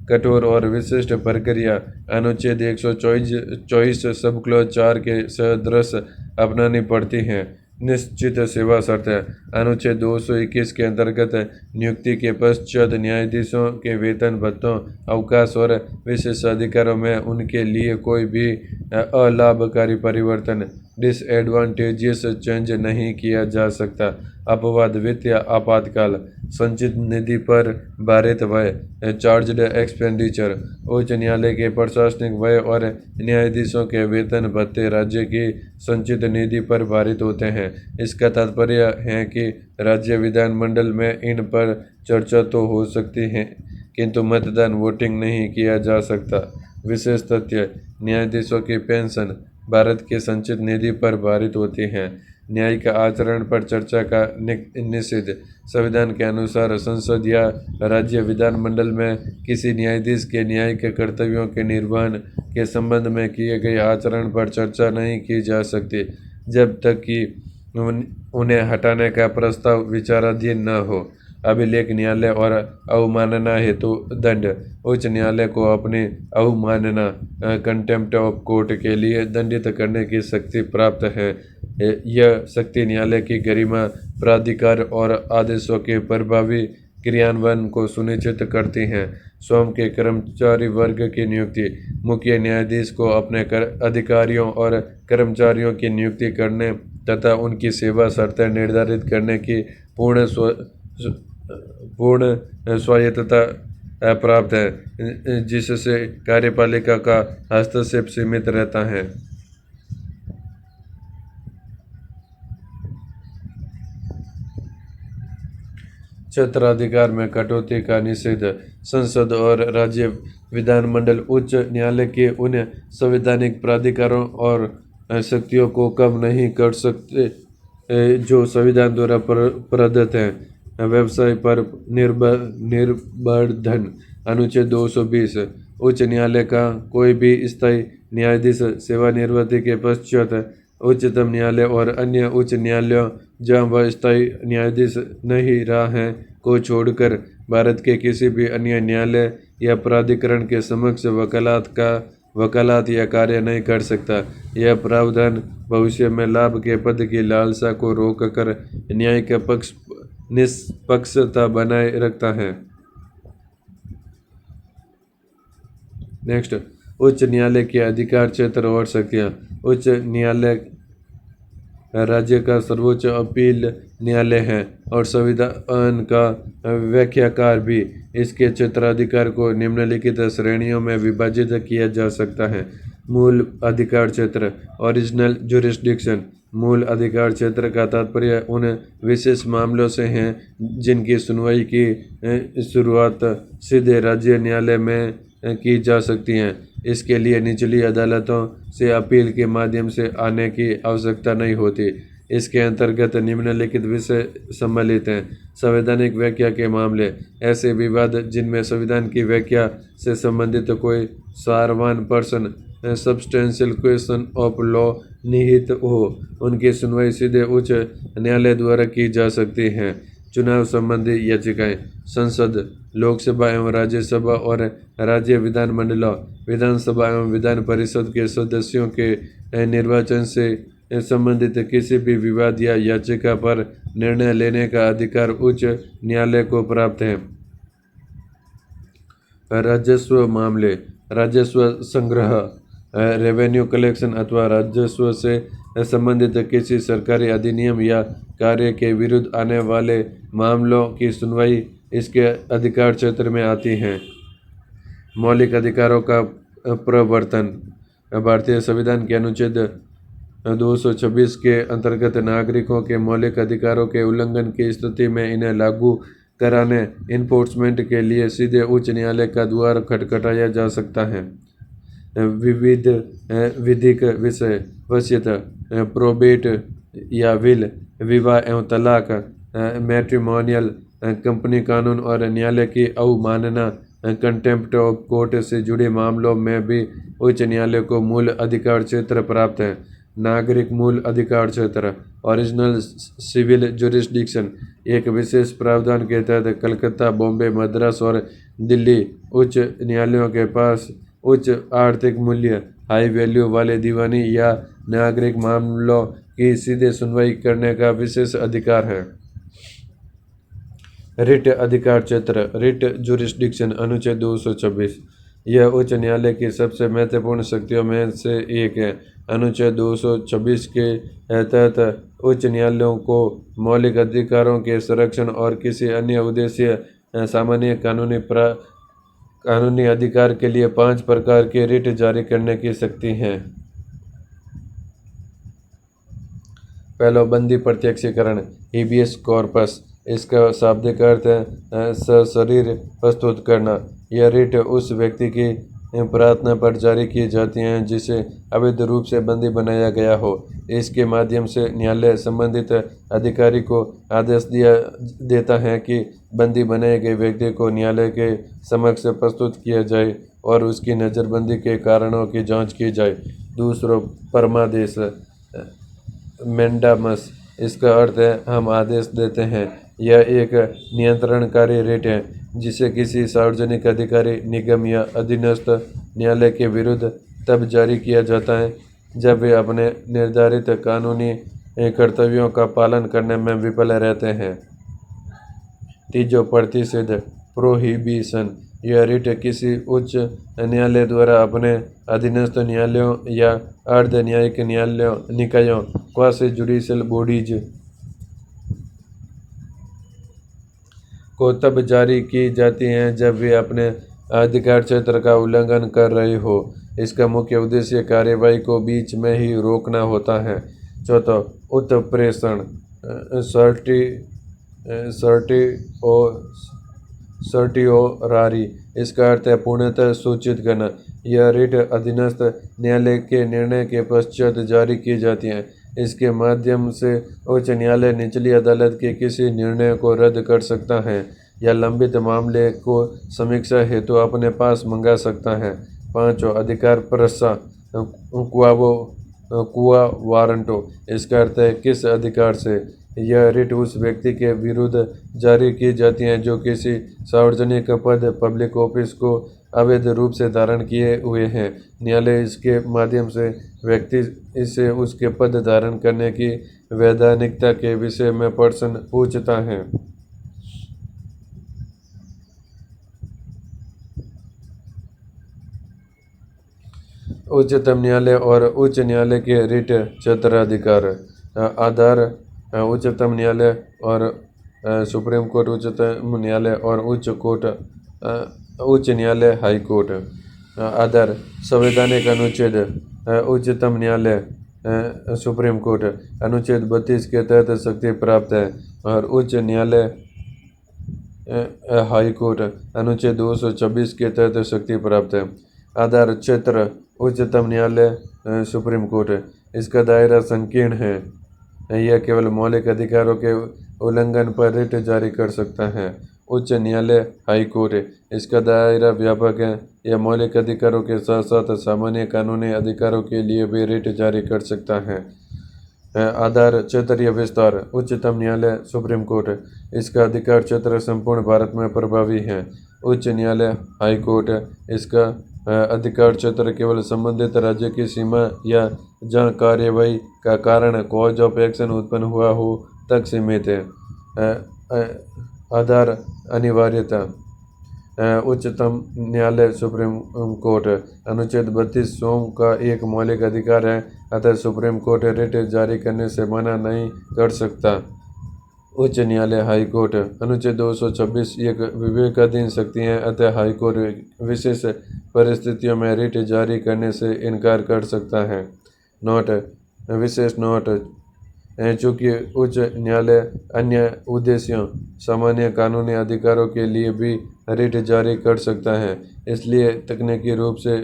कठोर और विशिष्ट प्रक्रिया अनुच्छेद 124 सब क्लॉज 4 के सदृश अपनानी पड़ती हैं। निश्चित सेवा शर्तें अनुच्छेद 221 के अंतर्गत नियुक्ति के पश्चात न्यायाधीशों के वेतन भत्तों, अवकाश और विशेषाधिकारों में उनके लिए कोई भी अलाभकारी परिवर्तन डिसएडवांटेजियस चेंज नहीं किया जा सकता। अपवाद वित्तीय आपातकाल संचित निधि पर भारित व्यय चार्ज्ड एक्सपेंडिचर उच्च न्यायालय के प्रशासनिक व्यय और न्यायाधीशों के वेतन भत्ते राज्य की संचित निधि पर भारित होते हैं। इसका तात्पर्य है कि राज्य विधानमंडल में इन पर चर्चा तो हो सकती है किंतु मतदान वोटिंग नहीं किया जा सकता। विशेष तथ्य न्यायाधीशों की पेंशन भारत की संचित निधि पर भारित होती है। न्यायिक आचरण पर चर्चा का निषेध संविधान के अनुसार संसद या राज्य विधानमंडल में किसी न्यायाधीश के न्यायिक कर्तव्यों के निर्वहन के संबंध में किए गए आचरण पर चर्चा नहीं की जा सकती जब तक कि उन्हें हटाने का प्रस्ताव विचाराधीन न हो। अभिलेख न्यायालय और अवमानना हेतु दंड उच्च न्यायालय को अपनी अवमानना कंटेम्प्ट ऑफ कोर्ट के लिए दंडित करने की शक्ति प्राप्त है। यह शक्ति न्यायालय की गरिमा, प्राधिकार और आदेशों के प्रभावी क्रियान्वयन को सुनिश्चित करती हैं। स्वयं के कर्मचारी वर्ग की नियुक्ति मुख्य न्यायाधीश को अपने अधिकारियों और कर्मचारियों की नियुक्ति करने तथा उनकी सेवा शर्तें निर्धारित करने की पूर्ण स्वायत्तता प्राप्त है जिससे कार्यपालिका का हस्तक्षेप सीमित रहता है। क्षेत्राधिकार में कटौती का निषेध संसद और राज्य विधानमंडल उच्च न्यायालय के उन संवैधानिक प्राधिकारों और शक्तियों को कम नहीं कर सकते जो संविधान द्वारा प्रदत्त हैं। व्यवसाय पर निर्बंधन अनुच्छेद 220 उच्च न्यायालय का कोई भी स्थायी न्यायाधीश सेवानिवृत्ति के पश्चात उच्चतम न्यायालय और अन्य उच्च न्यायालयों जहां वह स्थायी न्यायाधीश नहीं रहा है को छोड़कर भारत के किसी भी अन्य न्यायालय या प्राधिकरण के समक्ष वकालत या कार्य नहीं कर सकता। यह प्रावधान भविष्य में लाभ के पद की लालसा को रोककर न्यायिक निष्पक्षता बनाए रखता है। नेक्स्ट, उच्च न्यायालय के अधिकार क्षेत्र और शक्तियाँ। उच्च न्यायालय राज्य का सर्वोच्च अपील न्यायालय है और संविधान का व्याख्याकार भी। इसके क्षेत्राधिकार को निम्नलिखित श्रेणियों में विभाजित किया जा सकता है। मूल अधिकार क्षेत्र, ओरिजिनल जुरिस्डिक्शन। मूल अधिकार क्षेत्र का तात्पर्य उन विशेष मामलों से है जिनकी सुनवाई की शुरुआत सीधे राज्य न्यायालय में की जा सकती है। इसके लिए निचली अदालतों से अपील के माध्यम से आने की आवश्यकता नहीं होती। इसके अंतर्गत निम्नलिखित विषय सम्मिलित हैं। संवैधानिक व्याख्या के मामले, ऐसे विवाद जिनमें संविधान की व्याख्या से संबंधित कोई सारवान प्रश्न, सब्सटेंशियल क्वेश्चन ऑफ लॉ निहित हो, उनकी सुनवाई सीधे उच्च न्यायालय द्वारा की जा सकती है। चुनाव संबंधी याचिकाएं, संसद, लोकसभा एवं राज्यसभा और राज्य विधानमंडलों, विधानसभा एवं विधान परिषद के सदस्यों के निर्वाचन से संबंधित किसी भी विवाद या याचिका पर निर्णय लेने का अधिकार उच्च न्यायालय को प्राप्त है। राजस्व मामले, राजस्व संग्रह, रेवेन्यू कलेक्शन अथवा राजस्व से संबंधित किसी सरकारी अधिनियम या कार्य के विरुद्ध आने वाले मामलों की सुनवाई इसके अधिकार क्षेत्र में आती है। मौलिक अधिकारों का प्रवर्तन, भारतीय संविधान के अनुच्छेद 226 के अंतर्गत नागरिकों के मौलिक अधिकारों के उल्लंघन की स्थिति में इन्हें लागू कराने इन्फोर्समेंट के लिए सीधे उच्च न्यायालय का द्वार खटखटाया जा सकता है। विविध विधिक विषय, वसीयत, प्रोबेट या विल, विवाह एवं तलाक, मैट्रिमोनियल, कंपनी कानून और न्यायालय की अवमानना, कंटेम्प्ट ऑफ कोर्ट से जुड़े मामलों में भी उच्च न्यायालय को मूल अधिकार क्षेत्र प्राप्त है। नागरिक मूल अधिकार क्षेत्र, ओरिजिनल सिविल जुरिस्डिक्शन, एक विशेष प्रावधान के तहत कलकत्ता, बॉम्बे, मद्रास और दिल्ली उच्च न्यायालयों के पास उच्च आर्थिक मूल्य, हाई वैल्यू वाले दीवानी या नागरिक मामलों की सीधे सुनवाई करने का विशेष अधिकार है। रिट अधिकार क्षेत्र, रिट जुरिस्डिक्शन, अनुच्छेद 226। यह उच्च न्यायालय की सबसे महत्वपूर्ण शक्तियों में से एक है। अनुच्छेद 226 के तहत उच्च न्यायालयों को मौलिक अधिकारों के संरक्षण और किसी अन्य उद्देश्य सामान्य कानूनी अधिकार के लिए 5 प्रकार के रिट जारी करने की शक्ति है। पहला, बंदी प्रत्यक्षीकरण, हेबियस कॉर्पस। इसका शाब्दिक अर्थ है सशरीर प्रस्तुत करना। यह रिट उस व्यक्ति की प्रार्थना पर जारी की जाती हैं जिसे अवैध रूप से बंदी बनाया गया हो। इसके माध्यम से न्यायालय संबंधित अधिकारी को आदेश देता है कि बंदी बनाए गए व्यक्ति को न्यायालय के समक्ष प्रस्तुत किया जाए और उसकी नज़रबंदी के कारणों की जांच की जाए। दूसरा, परमादेश, मैंडामस। इसका अर्थ है हम आदेश देते हैं। यह एक नियंत्रणकारी रिट है जिसे किसी सार्वजनिक अधिकारी, निगम या अधीनस्थ न्यायालय के विरुद्ध तब जारी किया जाता है जब वे अपने निर्धारित कानूनी कर्तव्यों का पालन करने में विफल रहते हैं। तीसरा, प्रतिषेध, प्रोहिबिशन। यह रिट किसी उच्च न्यायालय द्वारा अपने अधीनस्थ न्यायालयों या अर्ध न्यायिक निकायों, क्वासी जुडिशियल बॉडीज को तब जारी की जाती हैं जब वे अपने अधिकार क्षेत्र का उल्लंघन कर रहे हो। इसका मुख्य उद्देश्य कार्रवाई को बीच में ही रोकना होता है। चौथा, उत्प्रेषण, सर्टिओरारी। इसका अर्थ है पूर्णतः सूचित करना। यह रिट अधीनस्थ न्यायालय के निर्णय के पश्चात जारी की जाती है। इसके माध्यम से उच्च न्यायालय निचली अदालत के किसी निर्णय को रद्द कर सकता है या लंबित मामले को समीक्षा हेतु अपने पास मंगा सकता है। पांचवा, अधिकार प्रस्सा, क्वा वारंटो। इसका अर्थ है किस अधिकार से। यह रिट उस व्यक्ति के विरुद्ध जारी की जाती है जो किसी सार्वजनिक पद, पब्लिक ऑफिस को अवैध रूप से धारण किए हुए हैं। न्यायालय इसके माध्यम से व्यक्ति से उसके पद धारण करने की वैधानिकता के विषय में प्रश्न पूछता है। उच्चतम न्यायालय और उच्च न्यायालय के रिट क्षेत्राधिकार आधार उच्चतम न्यायालय और सुप्रीम कोर्ट, उच्चतम न्यायालय और उच्च न्यायालय हाई कोर्ट। आधार संवैधानिक अनुच्छेद उच्चतम न्यायालय सुप्रीम कोर्ट अनुच्छेद 32 के तहत शक्ति प्राप्त है और उच्च न्यायालय हाई कोर्ट अनुच्छेद 226 के तहत शक्ति प्राप्त है। आधार क्षेत्र उच्चतम न्यायालय सुप्रीम कोर्ट, इसका दायरा संकीर्ण है। यह केवल मौलिक अधिकारों के उल्लंघन पर रिट जारी कर सकता है। उच्च न्यायालय हाई कोर्ट, इसका दायरा व्यापक है। यह मौलिक अधिकारों के साथ साथ सामान्य कानूनी अधिकारों के लिए भी रिट जारी कर सकता है। आधार क्षेत्रीय विस्तार उच्चतम न्यायालय सुप्रीम कोर्ट, इसका अधिकार क्षेत्र संपूर्ण भारत में प्रभावी है। उच्च न्यायालय हाई कोर्ट, इसका अधिकार क्षेत्र केवल संबंधित राज्य की सीमा या जहां कार्यवाही का कारण कॉज ऑफ एक्शन उत्पन्न हुआ हो तक सीमित है। आधार अनिवार्यता उच्चतम न्यायालय सुप्रीम कोर्ट अनुच्छेद 32 स्वयं का एक मौलिक अधिकार है, अतः सुप्रीम कोर्ट रिट जारी करने से मना नहीं कर सकता। उच्च न्यायालय हाई कोर्ट अनुच्छेद 226 एक विवेकाधीन शक्ति है, अतः हाई कोर्ट विशेष परिस्थितियों में रिट जारी करने से इनकार कर सकता है। नोट विशेष नोट चूँकि उच्च न्यायालय अन्य उद्देश्यों सामान्य कानूनी अधिकारों के लिए भी रिट जारी कर सकता है, इसलिए तकनीकी रूप से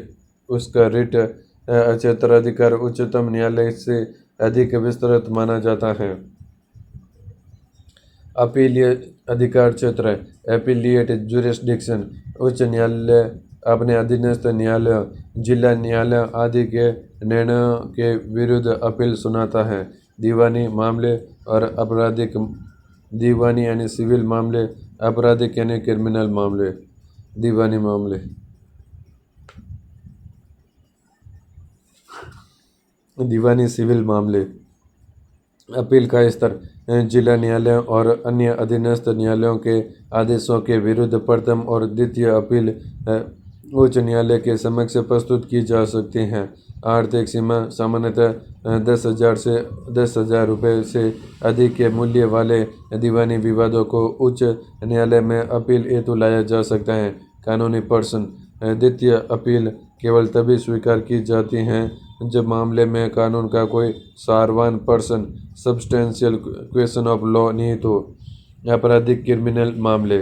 उसका रिट क्षेत्राधिकार उच्चतम न्यायालय से अधिक विस्तृत माना जाता है। अपीलीय अधिकार क्षेत्र एपीलिएट जुरिस्डिक्शन, उच्च न्यायालय अपने अधीनस्थ न्यायालयों, जिला न्यायालय आदि के निर्णयों के विरुद्ध अपील सुनाता है। दीवानी मामले और आपराधिक, दीवानी यानी सिविल मामले, आपराधिक यानी क्रिमिनल मामले। दीवानी मामले दीवानी सिविल मामले अपील का स्तर जिला न्यायालयों और अन्य अधीनस्थ न्यायालयों के आदेशों के विरुद्ध प्रथम और द्वितीय अपील उच्च न्यायालय के समक्ष प्रस्तुत की जा सकती हैं। आर्थिक सीमा सामान्यतः 10,000 से 10,000 रुपये से अधिक के मूल्य वाले दीवानी विवादों को उच्च न्यायालय में अपील हेतु लाया जा सकता है। कानूनी पर्सन द्वितीय अपील केवल तभी स्वीकार की जाती हैं जब मामले में कानून का कोई Sarwan person substantial question of law निहित हो। आपराधिक क्रिमिनल मामले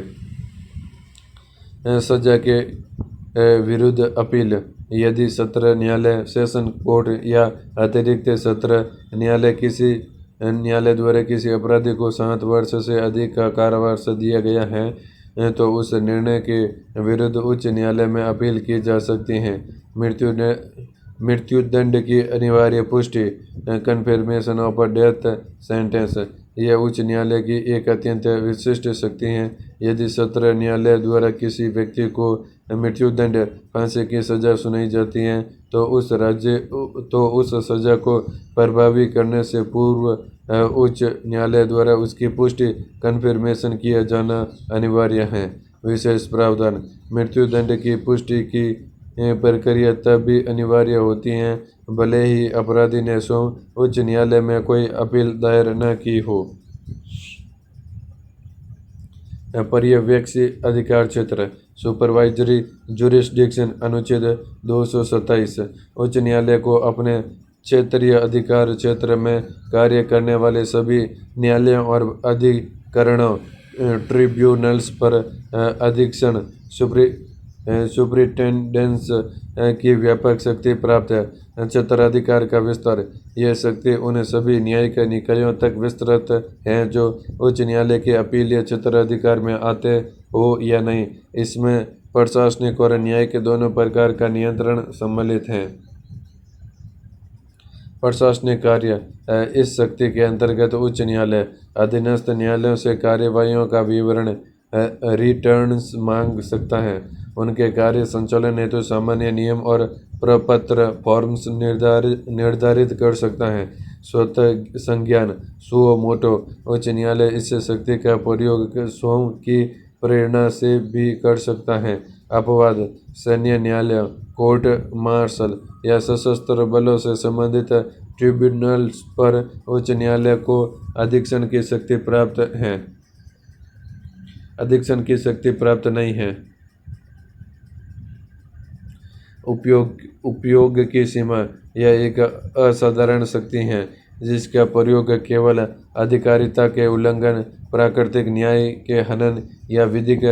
सजा के विरुद्ध अपील यदि सत्र न्यायालय, सेशन कोर्ट या अतिरिक्त सत्र न्यायालय किसी न्यायालय द्वारा किसी अपराधी को 7 वर्ष से अधिक का कारावास दिया गया है तो उस निर्णय के विरुद्ध उच्च न्यायालय में अपील की जा सकती है। मृत्युदंड की अनिवार्य पुष्टि कन्फर्मेशन ऑफ डेथ सेंटेंस, यह उच्च न्यायालय की एक अत्यंत विशिष्ट शक्ति है। यदि सत्र न्यायालय द्वारा किसी व्यक्ति को मृत्युदंड, फांसी की सजा सुनाई जाती है तो उस सजा को प्रभावी करने से पूर्व उच्च न्यायालय द्वारा उसकी पुष्टि कन्फर्मेशन किया जाना अनिवार्य है। विशेष प्रावधान मृत्युदंड की पुष्टि की प्रक्रिया तब भी अनिवार्य होती है भले ही अपराधी ने स्वयं उच्च न्यायालय में कोई अपील दायर न की हो। पर्यवेक्षी अधिकार क्षेत्र सुपरवाइजरी जुरिस्डिक्शन अनुच्छेद 227 उच्च न्यायालय को अपने क्षेत्रीय अधिकार क्षेत्र में कार्य करने वाले सभी न्यायालयों और अधिकरणों ट्रिब्यूनल्स पर अधीक्षण सुपरिटेंडेंस की व्यापक शक्ति प्राप्त है। क्षेत्राधिकार का विस्तार, यह शक्ति उन सभी न्यायिक निकायों तक विस्तृत है जो उच्च न्यायालय के अपीलीय क्षेत्राधिकार में आते हो या नहीं। इसमें प्रशासनिक और न्यायिक दोनों प्रकार का नियंत्रण सम्मिलित है। प्रशासनिक कार्य इस शक्ति के अंतर्गत उच्च न्यायालय अधीनस्थ न्यायालयों से कार्यवाहियों का विवरण रिटर्न्स मांग सकता है। उनके कार्य संचालन हेतु सामान्य नियम और प्रपत्र फॉर्म्स निर्धारित कर सकता है। स्वतः संज्ञान सुओ मोटो, उच्च न्यायालय इस शक्ति का प्रयोग स्वयं की प्रेरणा से भी कर सकता है। अपवाद: सैन्य न्यायालय, कोर्ट मार्शल या सशस्त्र बलों से संबंधित ट्रिब्यूनल्स पर उच्च न्यायालय को अधीक्षण की शक्ति प्राप्त नहीं है। उपयोग की सीमा: यह एक असाधारण शक्ति है जिसका प्रयोग केवल अधिकारिता के उल्लंघन, प्राकृतिक न्याय के हनन या विधिक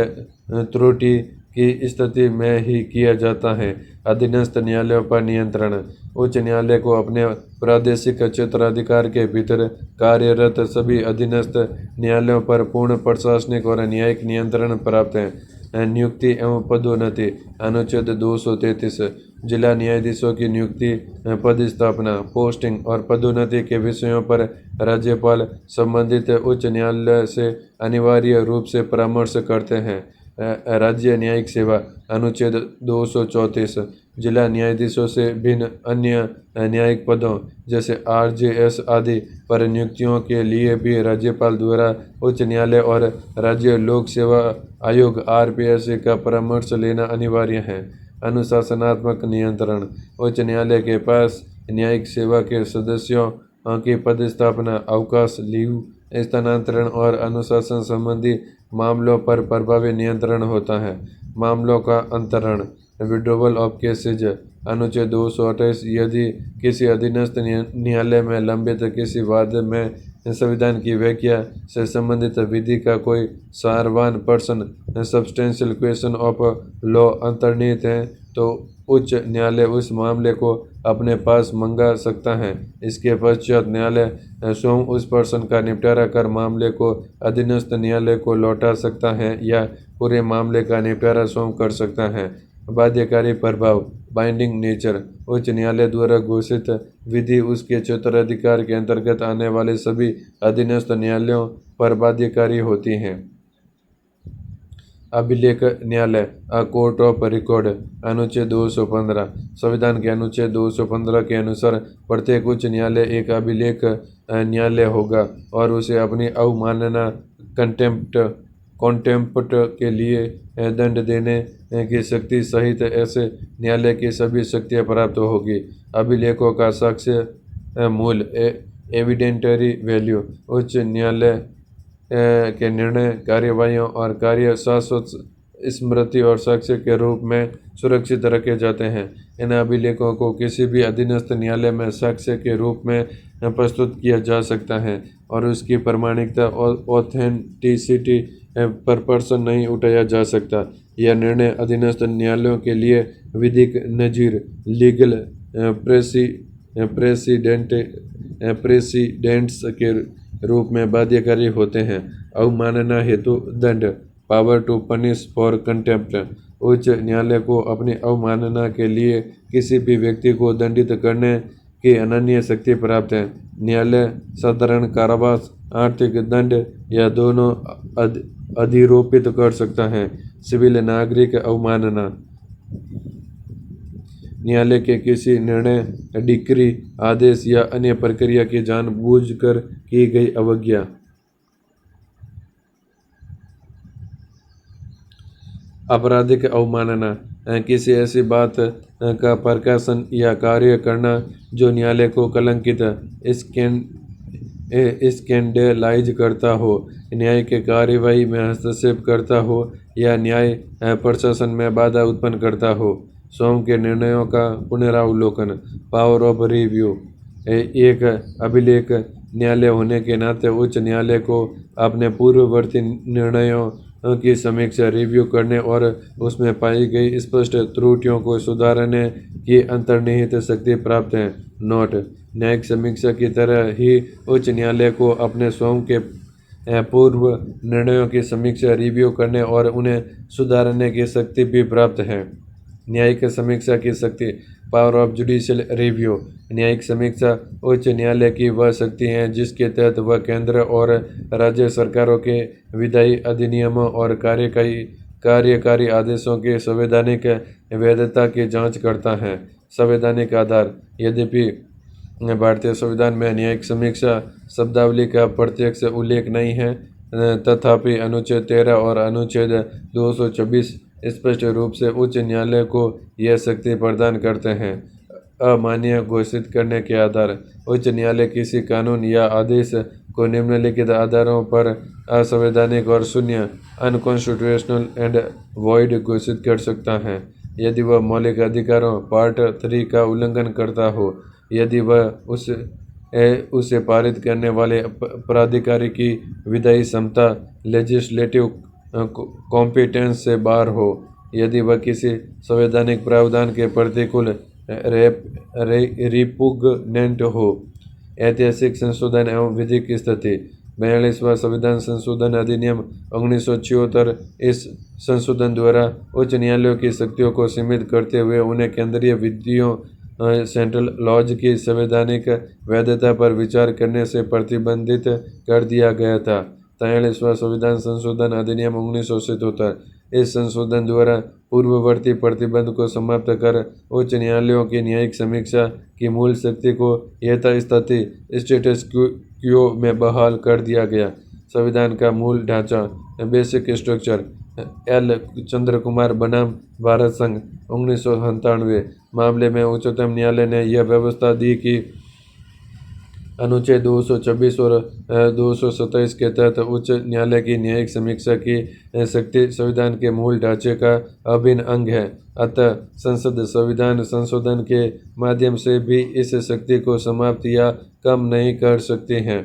त्रुटि की स्थिति में ही किया जाता है। अधीनस्थ न्यायालयों पर नियंत्रण: उच्च न्यायालय को अपने प्रादेशिक क्षेत्राधिकार के भीतर कार्यरत सभी अधीनस्थ न्यायालयों पर पूर्ण प्रशासनिक और न्यायिक नियंत्रण प्राप्त है। नियुक्ति एवं पदोन्नति: अनुच्छेद 233 जिला न्यायाधीशों की नियुक्ति, पदस्थापना, पोस्टिंग और पदोन्नति के विषयों पर राज्यपाल संबंधित उच्च न्यायालय से अनिवार्य रूप से परामर्श करते हैं। राज्य न्यायिक सेवा: अनुच्छेद 234 जिला न्यायाधीशों से भिन्न अन्य न्यायिक पदों जैसे आरजेएस आदि पर नियुक्तियों के लिए भी राज्यपाल द्वारा उच्च न्यायालय और राज्य लोक सेवा आयोग आरपीएससी का परामर्श लेना अनिवार्य है। अनुशासनात्मक नियंत्रण: उच्च न्यायालय के पास न्यायिक सेवा के सदस्यों की पदस्थापना, अवकाश, लीव, स्थानांतरण और अनुशासन संबंधी मामलों पर प्रभावी नियंत्रण होता है। मामलों का अंतरण: विड्रॉवल ऑफ केसेज: अनुच्छेद 228 यदि किसी अधीनस्थ न्यायालय में लंबित किसी वाद में संविधान की व्याख्या से संबंधित विधि का कोई Sarwan person substantial question of law अंतर्निहित है तो उच्च न्यायालय उस मामले को अपने पास मंगा सकता है। इसके पश्चात न्यायालय स्वयं उस पर्सन का निपटारा कर मामले को अधीनस्थ न्यायालय को लौटा सकता है या पूरे मामले का निपटारा स्वयं कर सकता है। बाध्यकारी प्रभाव: बाइंडिंग नेचर: उच्च न्यायालय द्वारा घोषित विधि उसके क्षेत्राधिकार के अंतर्गत आने वाले सभी अधीनस्थ न्यायालयों पर बाध्यकारी होती हैं। अभिलेख न्यायालय, अ कोर्ट ऑफ रिकॉर्ड: अनुच्छेद 215 संविधान के अनुच्छेद 215 के अनुसार प्रत्येक उच्च न्यायालय एक अभिलेख न्यायालय होगा और उसे अपनी अवमानना, कॉन्टेम्प्ट के लिए दंड देने की शक्ति सहित ऐसे न्यायालय की सभी शक्तियाँ प्राप्त होगी। अभिलेखों का साक्ष्य मूल्य, एविडेंटरी वैल्यू: उच्च न्यायालय के निर्णय, कार्यवाहियों और कार्य शाश्वत स्मृति और साक्ष्य के रूप में सुरक्षित रखे जाते हैं। इन अभिलेखों को किसी भी अधीनस्थ न्यायालय में साक्ष्य के रूप में प्रस्तुत किया जा सकता है और उसकी प्रामाणिकता और ऑथेंटिसिटी पर प्रश्न नहीं उठाया जा सकता। यह निर्णय अधीनस्थ न्यायालयों के लिए विधिक नज़ीर, लीगल प्रेसिडेंट्स के रूप में बाध्यकारी होते हैं। अवमानना हेतु दंड, power to punish for contempt: उच्च न्यायालय को अपनी अवमानना के लिए किसी भी व्यक्ति को दंडित करने की अनन्य शक्ति प्राप्त है। न्यायालय साधारण कारावास, आर्थिक दंड या दोनों अधिरोपित कर सकता है। सिविल नागरिक अवमानना: न्यायालय के किसी निर्णय, डिक्री, आदेश या अन्य प्रक्रिया की जानबूझकर की गई अवज्ञा। आपराधिक अवमानना: किसी ऐसी बात का प्रकाशन या कार्य करना जो न्यायालय को कलंकित, स्कैंडलाइज करता हो, न्याय के कार्यवाही में हस्तक्षेप करता हो या न्याय प्रशासन में बाधा उत्पन्न करता हो। स्वयं के निर्णयों का पुनरावलोकन, पावर ऑफ रिव्यू: एक अभिलेख न्यायालय होने के नाते उच्च न्यायालय को अपने पूर्ववर्ती निर्णयों की समीक्षा, रिव्यू करने और उसमें पाई गई स्पष्ट त्रुटियों को सुधारने की अंतर्निहित शक्ति प्राप्त है। नोट: न्यायिक समीक्षा की तरह ही उच्च न्यायालय को अपने स्वयं के पूर्व निर्णयों की समीक्षा, रिव्यू करने और उन्हें सुधारने की शक्ति भी प्राप्त है। न्यायिक समीक्षा की शक्ति, पावर ऑफ जुडिशियल रिव्यू: न्यायिक समीक्षा उच्च न्यायालय की वह शक्ति है जिसके तहत वह केंद्र और राज्य सरकारों के विधायी अधिनियमों और कार्यकारी आदेशों की संवैधानिक वैधता की जांच करता है। संवैधानिक आधार: यद्यपि भारतीय संविधान में न्यायिक समीक्षा शब्दावली का प्रत्यक्ष उल्लेख नहीं है, तथापि अनुच्छेद 13 और अनुच्छेद 226 स्पष्ट रूप से उच्च न्यायालय को यह शक्ति प्रदान करते हैं। अमान्य घोषित करने के आधार। उच्च न्यायालय किसी कानून या आदेश को निम्नलिखित आधारों पर असंवैधानिक और शून्य अनकॉन्स्टिट्यूशनल एंड वॉइड घोषित कर सकता है यदि वह मौलिक अधिकारों पार्ट 3 का उल्लंघन करता हो, यदि वह उसे पारित करने वाले प्राधिकारी की विधायी क्षमता लेजिस्लेटिव कॉम्पिटेंस से बाहर हो, यदि वह किसी संवैधानिक प्रावधान के प्रतिकूल रिपुग्नेंट हो। ऐतिहासिक संशोधन एवं विधिक स्थिति। 42वां संविधान संशोधन अधिनियम 1976। इस संशोधन द्वारा उच्च न्यायालयों की शक्तियों को सीमित करते हुए उन्हें केंद्रीय विधियों सेंट्रल लॉज की संवैधानिक वैधता पर विचार करने से प्रतिबंधित कर दिया गया था। 43वां संविधान संशोधन अधिनियम 1977। इस संशोधन द्वारा पूर्ववर्ती प्रतिबंध को समाप्त कर उच्च न्यायालयों की न्यायिक समीक्षा की मूल शक्ति को यथास्थिति स्टेटस क्वो में बहाल कर दिया गया। संविधान का मूल ढांचा। Basic structure. एल चंद्र कुमार बनाम भारत संघ 1997 मामले में उच्चतम न्यायालय ने यह व्यवस्था दी कि अनुच्छेद 226 और 227 के तहत उच्च न्यायालय की न्यायिक समीक्षा की शक्ति संविधान के मूल ढांचे का अभिन्न अंग है। अतः संसद संविधान संशोधन के माध्यम से भी इस शक्ति को समाप्त या कम नहीं कर सकती है।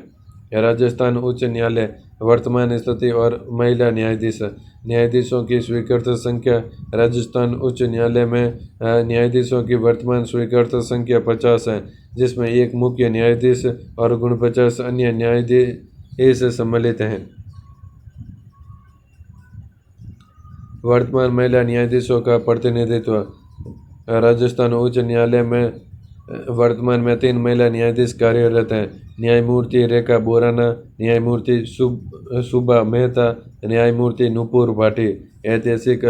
राजस्थान उच्च न्यायालय वर्तमान स्थिति और महिला न्यायाधीश। न्यायाधीशों की स्वीकृत संख्या। राजस्थान उच्च न्यायालय में न्यायाधीशों की वर्तमान स्वीकृत संख्या 50 है, जिसमें एक मुख्य न्यायाधीश और 49 अन्य न्यायाधीश सम्मिलित हैं। वर्तमान महिला न्यायाधीशों का प्रतिनिधित्व। राजस्थान उच्च न्यायालय में वर्तमान में 3 महिला न्यायाधीश कार्यरत हैं। न्यायमूर्ति रेखा बोराना, न्यायमूर्ति सुबा मेहता, न्यायमूर्ति नुपुर भाटी। ऐतिहासिक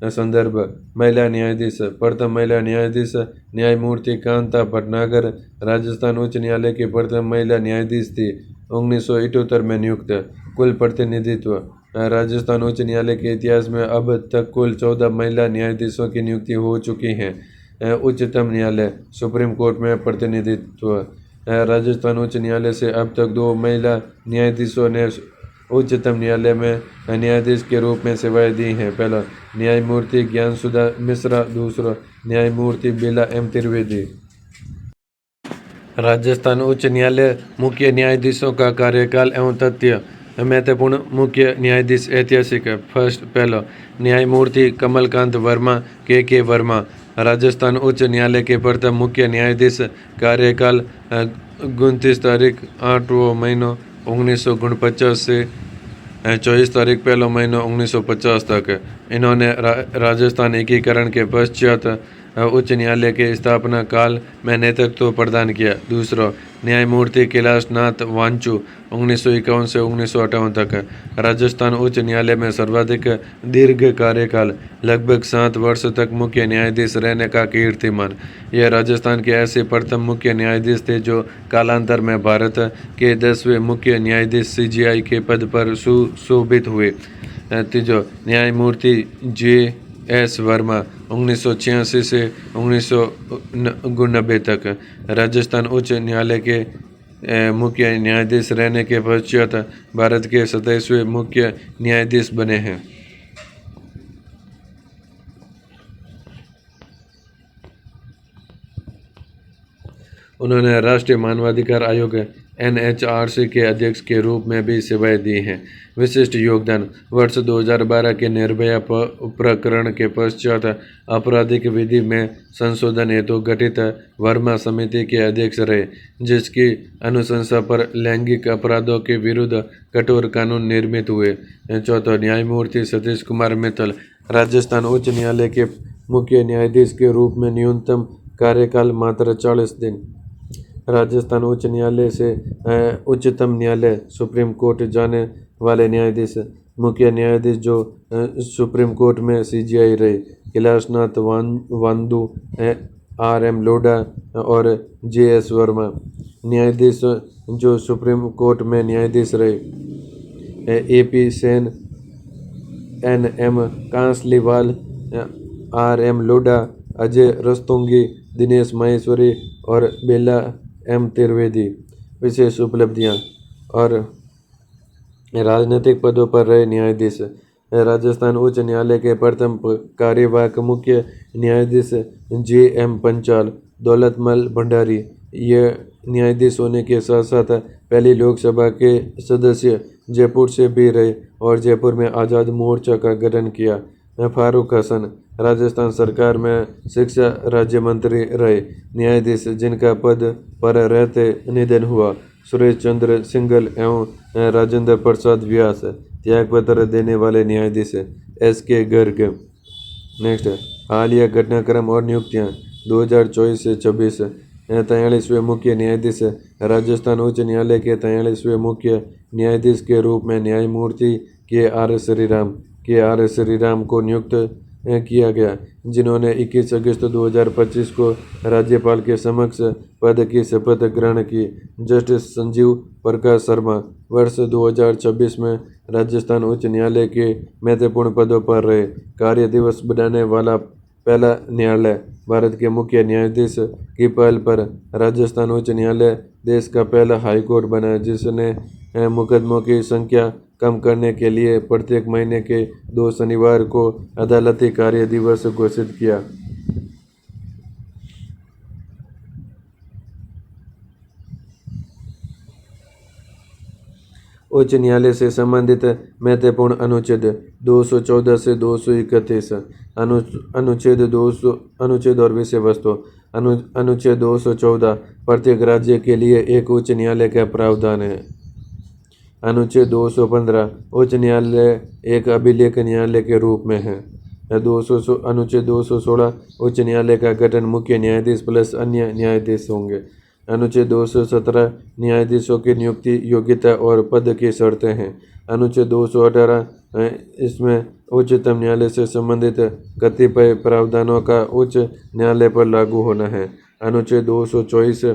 संदर्भ। महिला न्यायाधीश। प्रथम महिला न्यायाधीश न्यायमूर्ति कांता भटनागर राजस्थान उच्च न्यायालय की प्रथम महिला न्यायाधीश थी। 1978 में नियुक्त। कुल प्रतिनिधित्व। राजस्थान उच्च न्यायालय के इतिहास में अब तक कुल 14 महिला न्यायाधीशों की नियुक्ति हो चुकी है। उच्चतम न्यायालय सुप्रीम कोर्ट में प्रतिनिधित्व। राजस्थान उच्च न्यायालय से अब तक 2 महिला न्यायाधीशों ने उच्चतम न्यायालय में न्यायाधीश के रूप में सेवाएं दी हैं। पहला न्यायमूर्ति ज्ञानसुधा मिश्रा, दूसरा न्यायमूर्ति बिला एम त्रिवेदी। राजस्थान उच्च न्यायालय मुख्य न्यायाधीशों का कार्यकाल एवं तथ्य। महत्वपूर्ण मुख्य न्यायाधीश। ऐतिहासिक। पहला न्यायमूर्ति कमलकांत वर्मा के वर्मा राजस्थान उच्च न्यायालय के प्रथम मुख्य न्यायाधीश। कार्यकाल 29 तारीख 8वां महीना 1949 से 24 तारीख 1 महीना 1950 तक। इन्होंने राजस्थान एकीकरण के पश्चात उच्च न्यायालय के स्थापना काल में नेतृत्व प्रदान किया। दूसरा न्यायमूर्ति कैलाशनाथ वांचू 1951 से 1958 तक। राजस्थान उच्च न्यायालय में सर्वाधिक दीर्घ कार्यकाल, लगभग 7 वर्ष तक मुख्य न्यायाधीश रहने का कीर्तिमान। यह राजस्थान के ऐसे प्रथम मुख्य न्यायाधीश थे जो कालांतर में भारत के 10वें मुख्य न्यायाधीश CJI के पद पर सुशोभित हुए। तीसरा न्यायमूर्ति JS वर्मा 1986 से 1999 तक। राजस्थान उच्च न्यायालय के मुख्य न्यायाधीश रहने के पश्चात भारत के 27वें मुख्य न्यायाधीश बने हैं। उन्होंने राष्ट्रीय मानवाधिकार आयोग NHRC के अध्यक्ष के रूप में भी सेवाएं दी हैं। विशिष्ट योगदान। वर्ष 2012 के निर्भया प्रकरण के पश्चात आपराधिक विधि में संशोधन हेतु गठित वर्मा समिति के अध्यक्ष रहे, जिसकी अनुशंसा पर लैंगिक अपराधों के विरुद्ध कठोर कानून निर्मित हुए। चौथा न्यायमूर्ति सतीश कुमार मित्तल राजस्थान उच्च न्यायालय के मुख्य न्यायाधीश के रूप में न्यूनतम कार्यकाल मात्र 40 दिन। राजस्थान उच्च न्यायालय से उच्चतम न्यायालय सुप्रीम कोर्ट जाने वाले न्यायाधीश। मुख्य न्यायाधीश जो सुप्रीम कोर्ट में CJI रहे। कैलाशनाथ वांदू, RM लोढ़ा और JS वर्मा। न्यायाधीश जो सुप्रीम कोर्ट में न्यायाधीश रहे। AP Sen, NM कांसलीवाल, RM Lodha, Ajay Rastogi, Dinesh Maheshwari और बेला M त्रिवेदी। विशेष उपलब्धियां और राजनीतिक पदों पर रहे न्यायाधीश। राजस्थान उच्च न्यायालय के प्रथम कार्यवाहक मुख्य न्यायाधीश JM पंचाल, दौलतमल भंडारी। ये न्यायाधीश होने के साथ साथ पहली लोकसभा के सदस्य जयपुर से भी रहे और जयपुर में आज़ाद मोर्चा का गठन किया। फारूक हसन राजस्थान सरकार में शिक्षा राज्य मंत्री रहे। न्यायाधीश जिनका पद पर रहते निधन हुआ, सुरेश चंद्र सिंघल एवं राजेंद्र प्रसाद व्यास। त्यागपत्र देने वाले न्यायाधीश SK गर्ग। नेक्स्ट, हालिया घटनाक्रम और नियुक्तियां 2024 से 26। 43वें मुख्य न्यायाधीश राजस्थान उच्च न्यायालय के 43वें मुख्य न्यायाधीश के रूप में न्यायमूर्ति के आर श्रीराम को नियुक्त किया गया, जिन्होंने 21 अगस्त 2025 को राज्यपाल के समक्ष पद की शपथ ग्रहण की। जस्टिस संजीव प्रकाश शर्मा वर्ष 2026 में राजस्थान उच्च न्यायालय के महत्वपूर्ण पदों पर रहे। कार्य दिवस बनाने वाला पहला न्यायालय। भारत के मुख्य न्यायाधीश की पहल पर राजस्थान उच्च न्यायालय देश का पहला हाईकोर्ट बना, जिसने मुकदमों की संख्या कम करने के लिए प्रत्येक महीने के 2 शनिवार को अदालती कार्य दिवस घोषित किया। उच्च न्यायालय से संबंधित महत्वपूर्ण अनुच्छेद 214 से 231। अनुच्छेद और विषय वस्तु। अनुच्छेद 214 प्रत्येक राज्य के लिए एक उच्च न्यायालय का प्रावधान है। अनुच्छेद 215 उच्च न्यायालय एक अभिलेख न्यायालय के रूप में है। अनुच्छेद 216 उच्च न्यायालय का गठन मुख्य न्यायाधीश प्लस अन्य न्यायाधीश होंगे। अनुच्छेद 217 न्यायाधीशों की नियुक्ति, योग्यता और पद की शर्तें हैं। अनुच्छेद 218 इसमें उच्चतम न्यायालय से संबंधित कतिपय प्रावधानों का उच्च न्यायालय पर लागू होना है। अनुच्छेद 224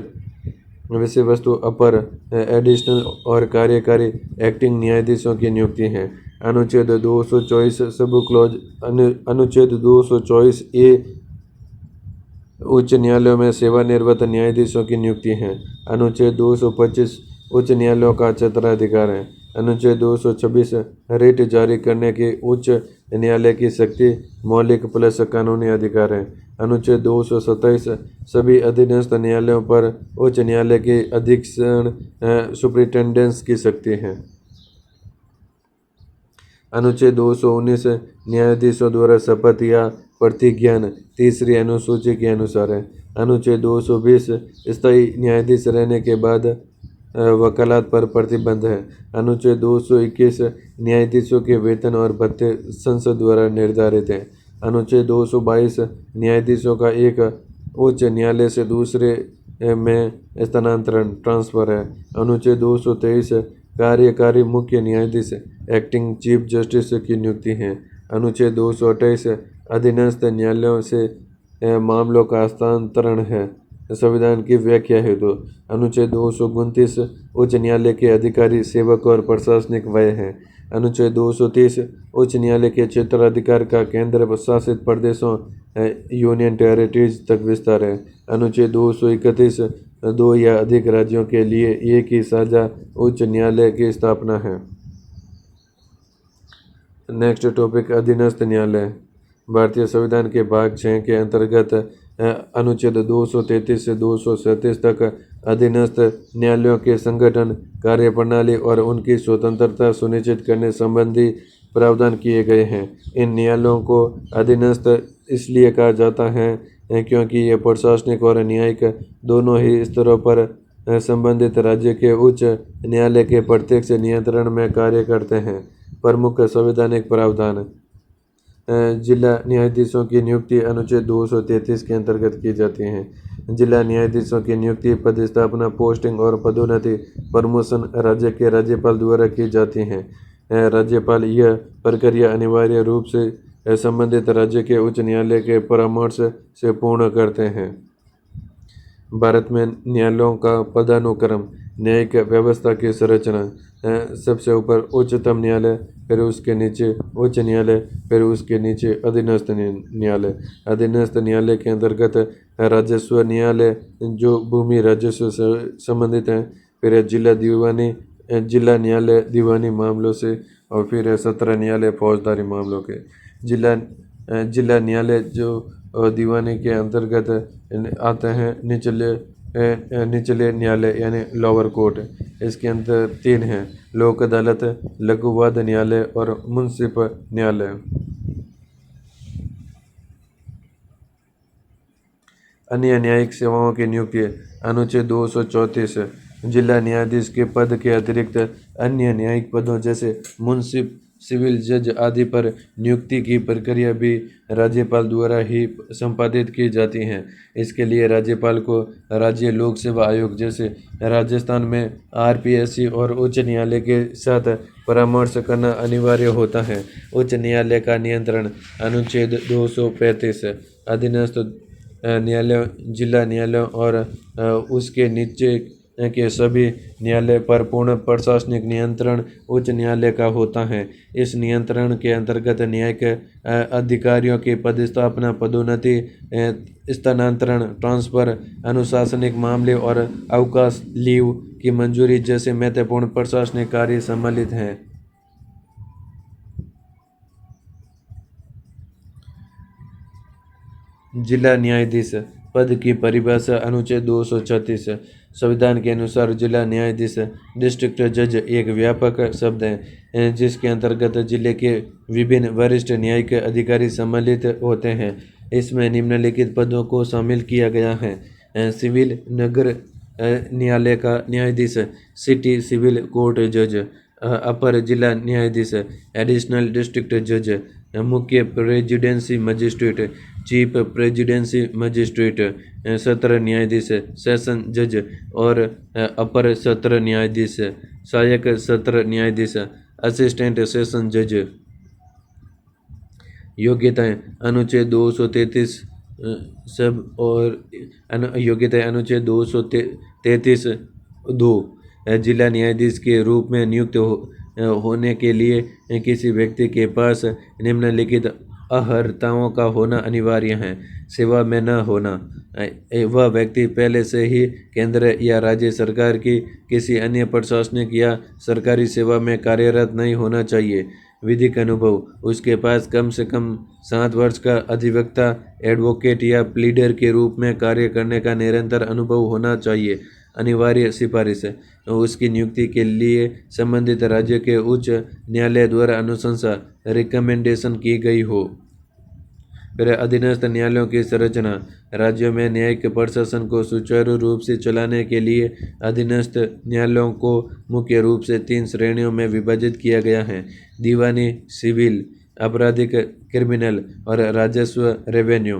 विषय वस्तु अपर, एडिशनल और कार्यकारी एक्टिंग न्यायाधीशों की नियुक्ति है। अनुच्छेद 224 सब क्लॉज। अनुच्छेद 224A उच्च न्यायालयों में सेवानिवृत्त न्यायाधीशों की नियुक्ति है। अनुच्छेद 225 उच्च न्यायालयों का क्षेत्राधिकार है। अनुच्छेद 226 रिट जारी करने की उच्च न्यायालय की शक्ति, मौलिक प्लस कानूनी अधिकार है। अनुच्छेद 227 सभी अधीनस्थ न्यायालयों पर उच्च न्यायालय की अधीक्षण सुप्रिंटेंडेंस की शक्ति है। अनुच्छेद 219 न्यायाधीशों द्वारा शपथ या प्रतिज्ञान तीसरी अनुसूची के अनुसार है। अनुच्छेद 220 स्थायी न्यायाधीश रहने के बाद वकालत पर प्रतिबंध है। अनुच्छेद 221 न्यायाधीशों के वेतन और भत्ते संसद द्वारा निर्धारित हैं। अनुच्छेद 222 न्यायाधीशों का एक उच्च न्यायालय से दूसरे में स्थानांतरण ट्रांसफर है। अनुच्छेद 223 कार्यकारी मुख्य न्यायाधीश एक्टिंग चीफ जस्टिस की नियुक्ति है। अनुच्छेद 228 अधीनस्थ न्यायालयों से मामलों का हस्तांतरण है। संविधान की व्याख्या हेतु अनुच्छेद 229 उच्च न्यायालय के अधिकारी, सेवक और प्रशासनिक व्यय है। अनुच्छेद 230 उच्च न्यायालय के क्षेत्राधिकार का केंद्र शासित प्रदेशों यूनियन टेरिटरीज तक विस्तार है। अनुच्छेद 231 दो या अधिक राज्यों के लिए एक ही साझा उच्च न्यायालय की स्थापना है। नेक्स्ट टॉपिक, अधीनस्थ न्यायालय। भारतीय संविधान के भाग 6 के अंतर्गत अनुच्छेद 233 से 237 तक अधीनस्थ न्यायालयों के संगठन, कार्यप्रणाली और उनकी स्वतंत्रता सुनिश्चित करने संबंधी प्रावधान किए गए हैं। इन न्यायालयों को अधीनस्थ इसलिए कहा जाता है क्योंकि ये प्रशासनिक और न्यायिक दोनों ही स्तरों पर संबंधित राज्य के उच्च न्यायालय के प्रत्यक्ष नियंत्रण में कार्य करते हैं। प्रमुख संवैधानिक प्रावधान। जिला न्यायाधीशों की नियुक्ति अनुच्छेद 233 के अंतर्गत की जाती है। जिला न्यायाधीशों की नियुक्ति, पदस्थापना, पोस्टिंग और पदोन्नति प्रमोशन राज्य के राज्यपाल द्वारा की जाती है। राज्यपाल यह प्रक्रिया अनिवार्य रूप से संबंधित राज्य के उच्च न्यायालय के परामर्श से पूर्ण करते हैं। भारत में न्यायालयों का पदानुक्रम। न्यायिक व्यवस्था की संरचना सबसे ऊपर उच्चतम न्यायालय, फिर उसके नीचे उच्च न्यायालय, फिर उसके नीचे अधीनस्थ न्यायालय। अधीनस्थ न्यायालय के अंतर्गत राजस्व न्यायालय जो भूमि राजस्व से संबंधित है, फिर जिला न्यायालय दीवानी मामलों से, और फिर सत्र न्यायालय फौजदारी मामलों के। जिला न्यायालय जो दीवानी के अंतर्गत आते हैं। निचले न्यायालय यानी लोअर कोर्ट, इसके अंदर 3 हैं: लोक अदालत, लघु वाद न्यायालय और मुंसिफ न्यायालय। अन्य न्यायिक सेवाओं की नियुक्ति। अनुच्छेद 234 जिला न्यायाधीश के पद के अतिरिक्त अन्य न्यायिक पदों जैसे मुंसिफ, सिविल जज आदि पर नियुक्ति की प्रक्रिया भी राज्यपाल द्वारा ही संपादित की जाती हैं। इसके लिए राज्यपाल को राज्य लोक सेवा आयोग जैसे राजस्थान में आरपीएससी और उच्च न्यायालय के साथ परामर्श करना अनिवार्य होता है। उच्च न्यायालय का नियंत्रण। अनुच्छेद 235 अधीनस्थ न्यायालयों, जिला न्यायालयों और उसके नीचे के सभी न्यायालय पर पूर्ण प्रशासनिक नियंत्रण उच्च न्यायालय का होता है। इस नियंत्रण के अंतर्गत न्यायिक अधिकारियों की पदस्थापना, पदोन्नति, स्थानांतरण, ट्रांसफर, अनुशासनिक मामले और अवकाश, लीव की मंजूरी जैसे महत्वपूर्ण प्रशासनिक कार्य सम्मिलित हैं। जिला न्यायाधीश पद की परिभाषा। अनुच्छेद 236 संविधान के अनुसार जिला न्यायाधीश डिस्ट्रिक्ट जज एक व्यापक शब्द है जिसके अंतर्गत जिले के विभिन्न वरिष्ठ न्यायिक अधिकारी सम्मिलित होते हैं। इसमें निम्नलिखित पदों को शामिल किया गया है: सिविल नगर न्यायालय का न्यायाधीश, सिटी सिविल कोर्ट जज, अपर जिला न्यायाधीश, एडिशनल डिस्ट्रिक्ट जज, मुख्य presidency magistrate, chief presidency magistrate, सत्र न्यायाधीश, सेशन जज और अपर सत्र न्यायाधीश, सहायक सत्र न्यायाधीश, असिस्टेंट सेशन जज। योग्यताएं। अनुच्छेद 233 सब और योग्यताएं। अनुच्छेद 233 2 जिला न्यायाधीश के रूप में नियुक्त होने के लिए किसी व्यक्ति के पास निम्नलिखित अर्हताओं का होना अनिवार्य है: सेवा में न होना, वह व्यक्ति पहले से ही केंद्र या राज्य सरकार की किसी अन्य प्रशासनिक या सरकारी सेवा में कार्यरत नहीं होना चाहिए। विधिक अनुभव, उसके पास कम से कम 7 वर्ष का अधिवक्ता, एडवोकेट या प्लीडर के रूप में कार्य करने का निरंतर अनुभव होना चाहिए। अनिवार्य सिफारिश, उसकी नियुक्ति के लिए संबंधित राज्य के उच्च न्यायालय द्वारा अनुशंसा रिकमेंडेशन की गई हो। फिर अधीनस्थ न्यायालयों की संरचना। राज्यों में न्यायिक प्रशासन को सुचारू रूप से चलाने के लिए अधीनस्थ न्यायालयों को मुख्य रूप से 3 श्रेणियों में विभाजित किया गया है: दीवानी, सिविल, आपराधिक, क्रिमिनल और राजस्व रेवेन्यू।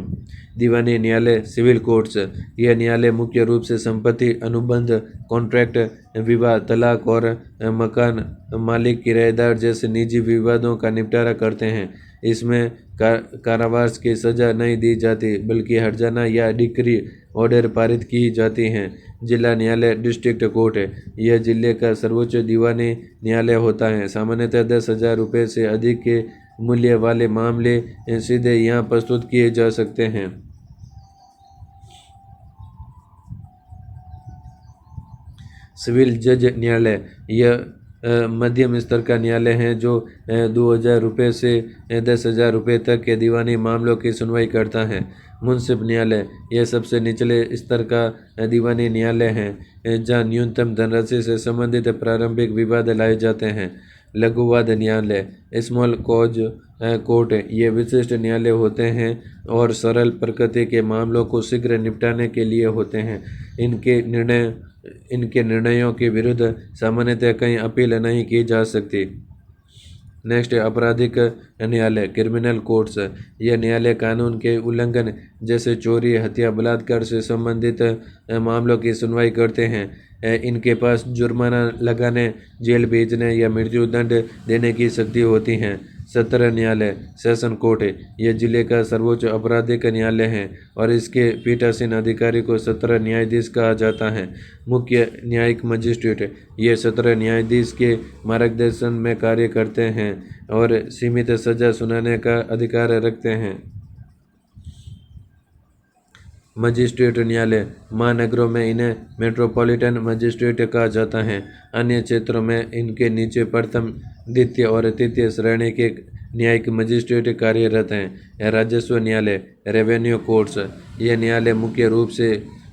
दीवानी न्यायालय, सिविल कोर्ट्स। यह न्यायालय मुख्य रूप से संपत्ति, अनुबंध, कॉन्ट्रैक्ट, विवाह, तलाक और मकान मालिक किराएदार जैसे निजी विवादों का निपटारा करते हैं। इसमें कारावास की सजा नहीं दी जाती बल्कि हर्जाना या डिक्री ऑर्डर पारित की जाती हैं। जिला न्यायालय, डिस्ट्रिक्ट कोर्ट। यह जिले का सर्वोच्च दीवानी न्यायालय होता है। सामान्यतः 10,000 रुपये से अधिक के मूल्य वाले मामले सीधे यहाँ प्रस्तुत किए जा सकते हैं। सिविल जज न्यायालय। यह मध्यम स्तर का न्यायालय है जो 2,000 रुपये से 10,000 रुपये तक के दीवानी मामलों की सुनवाई करता है। मुंसिफ न्यायालय। यह सबसे निचले स्तर का दीवानी न्यायालय है जहाँ न्यूनतम धनराशि से संबंधित प्रारंभिक विवाद लाए जाते हैं। लघुवाद न्यायालय, स्मॉल कॉज कोर्ट। ये विशिष्ट न्यायालय होते हैं और सरल प्रकृति के मामलों को शीघ्र निपटाने के लिए होते हैं। इनके निर्णयों के विरुद्ध सामान्यतः कहीं अपील नहीं की जा सकती। नेक्स्ट, आपराधिक न्यायालय, क्रिमिनल कोर्ट्स। यह न्यायालय कानून के उल्लंघन जैसे चोरी, हत्या, बलात्कार से संबंधित मामलों की सुनवाई करते हैं। इनके पास जुर्माना लगाने, जेल भेजने या मृत्यु दंड देने की शक्ति होती है। सत्र न्यायालय सेशन कोर्ट है। यह जिले का सर्वोच्च आपराधिक न्यायालय है और इसके पीठासीन अधिकारी को सत्र न्यायाधीश कहा जाता है। मुख्य न्यायिक मजिस्ट्रेट ये सत्र न्यायाधीश के मार्गदर्शन में कार्य करते हैं और सीमित सजा सुनाने का अधिकार रखते हैं। मजिस्ट्रेट न्यायालय महानगरों में इन्हें मेट्रोपॉलिटन मजिस्ट्रेट कहा जाता है। अन्य क्षेत्रों में इनके नीचे प्रथम, द्वितीय और तृतीय श्रेणी के न्यायिक मजिस्ट्रेट कार्यरत हैं। राजस्व न्यायालय रेवेन्यू कोर्ट्स ये न्यायालय मुख्य रूप से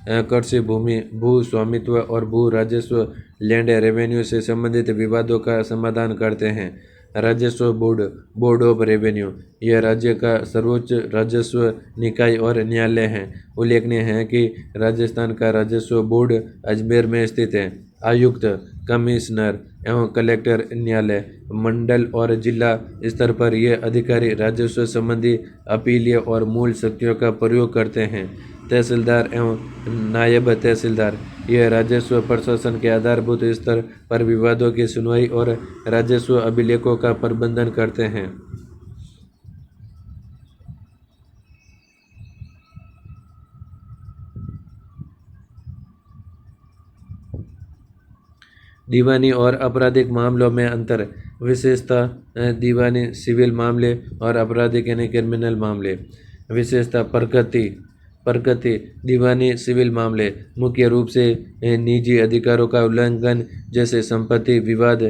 कृषि भूमि, भू स्वामित्व और भू राजस्व, लैंड रेवेन्यू से संबंधित विवादों का समाधान करते हैं। राजस्व बोर्ड बोर्ड ऑफ रेवेन्यू यह राज्य का सर्वोच्च राजस्व निकाय और न्यायालय है। उल्लेखनीय है कि राजस्थान का राजस्व बोर्ड अजमेर में स्थित है। आयुक्त, कमिश्नर एवं कलेक्टर न्यायालय मंडल और जिला स्तर पर ये अधिकारी राजस्व संबंधी अपीलीय और मूल शक्तियों का प्रयोग करते हैं। तहसीलदार एवं नायब तहसीलदार यह राजस्व प्रशासन के आधारभूत स्तर पर विवादों की सुनवाई और राजस्व अभिलेखों का प्रबंधन करते हैं। दीवानी और आपराधिक मामलों में अंतर। विशेषता दीवानी सिविल मामले और आपराधिक यानी क्रिमिनल मामले। विशेषता प्रकृति दीवानी सिविल मामले मुख्य रूप से निजी अधिकारों का उल्लंघन जैसे संपत्ति विवाद,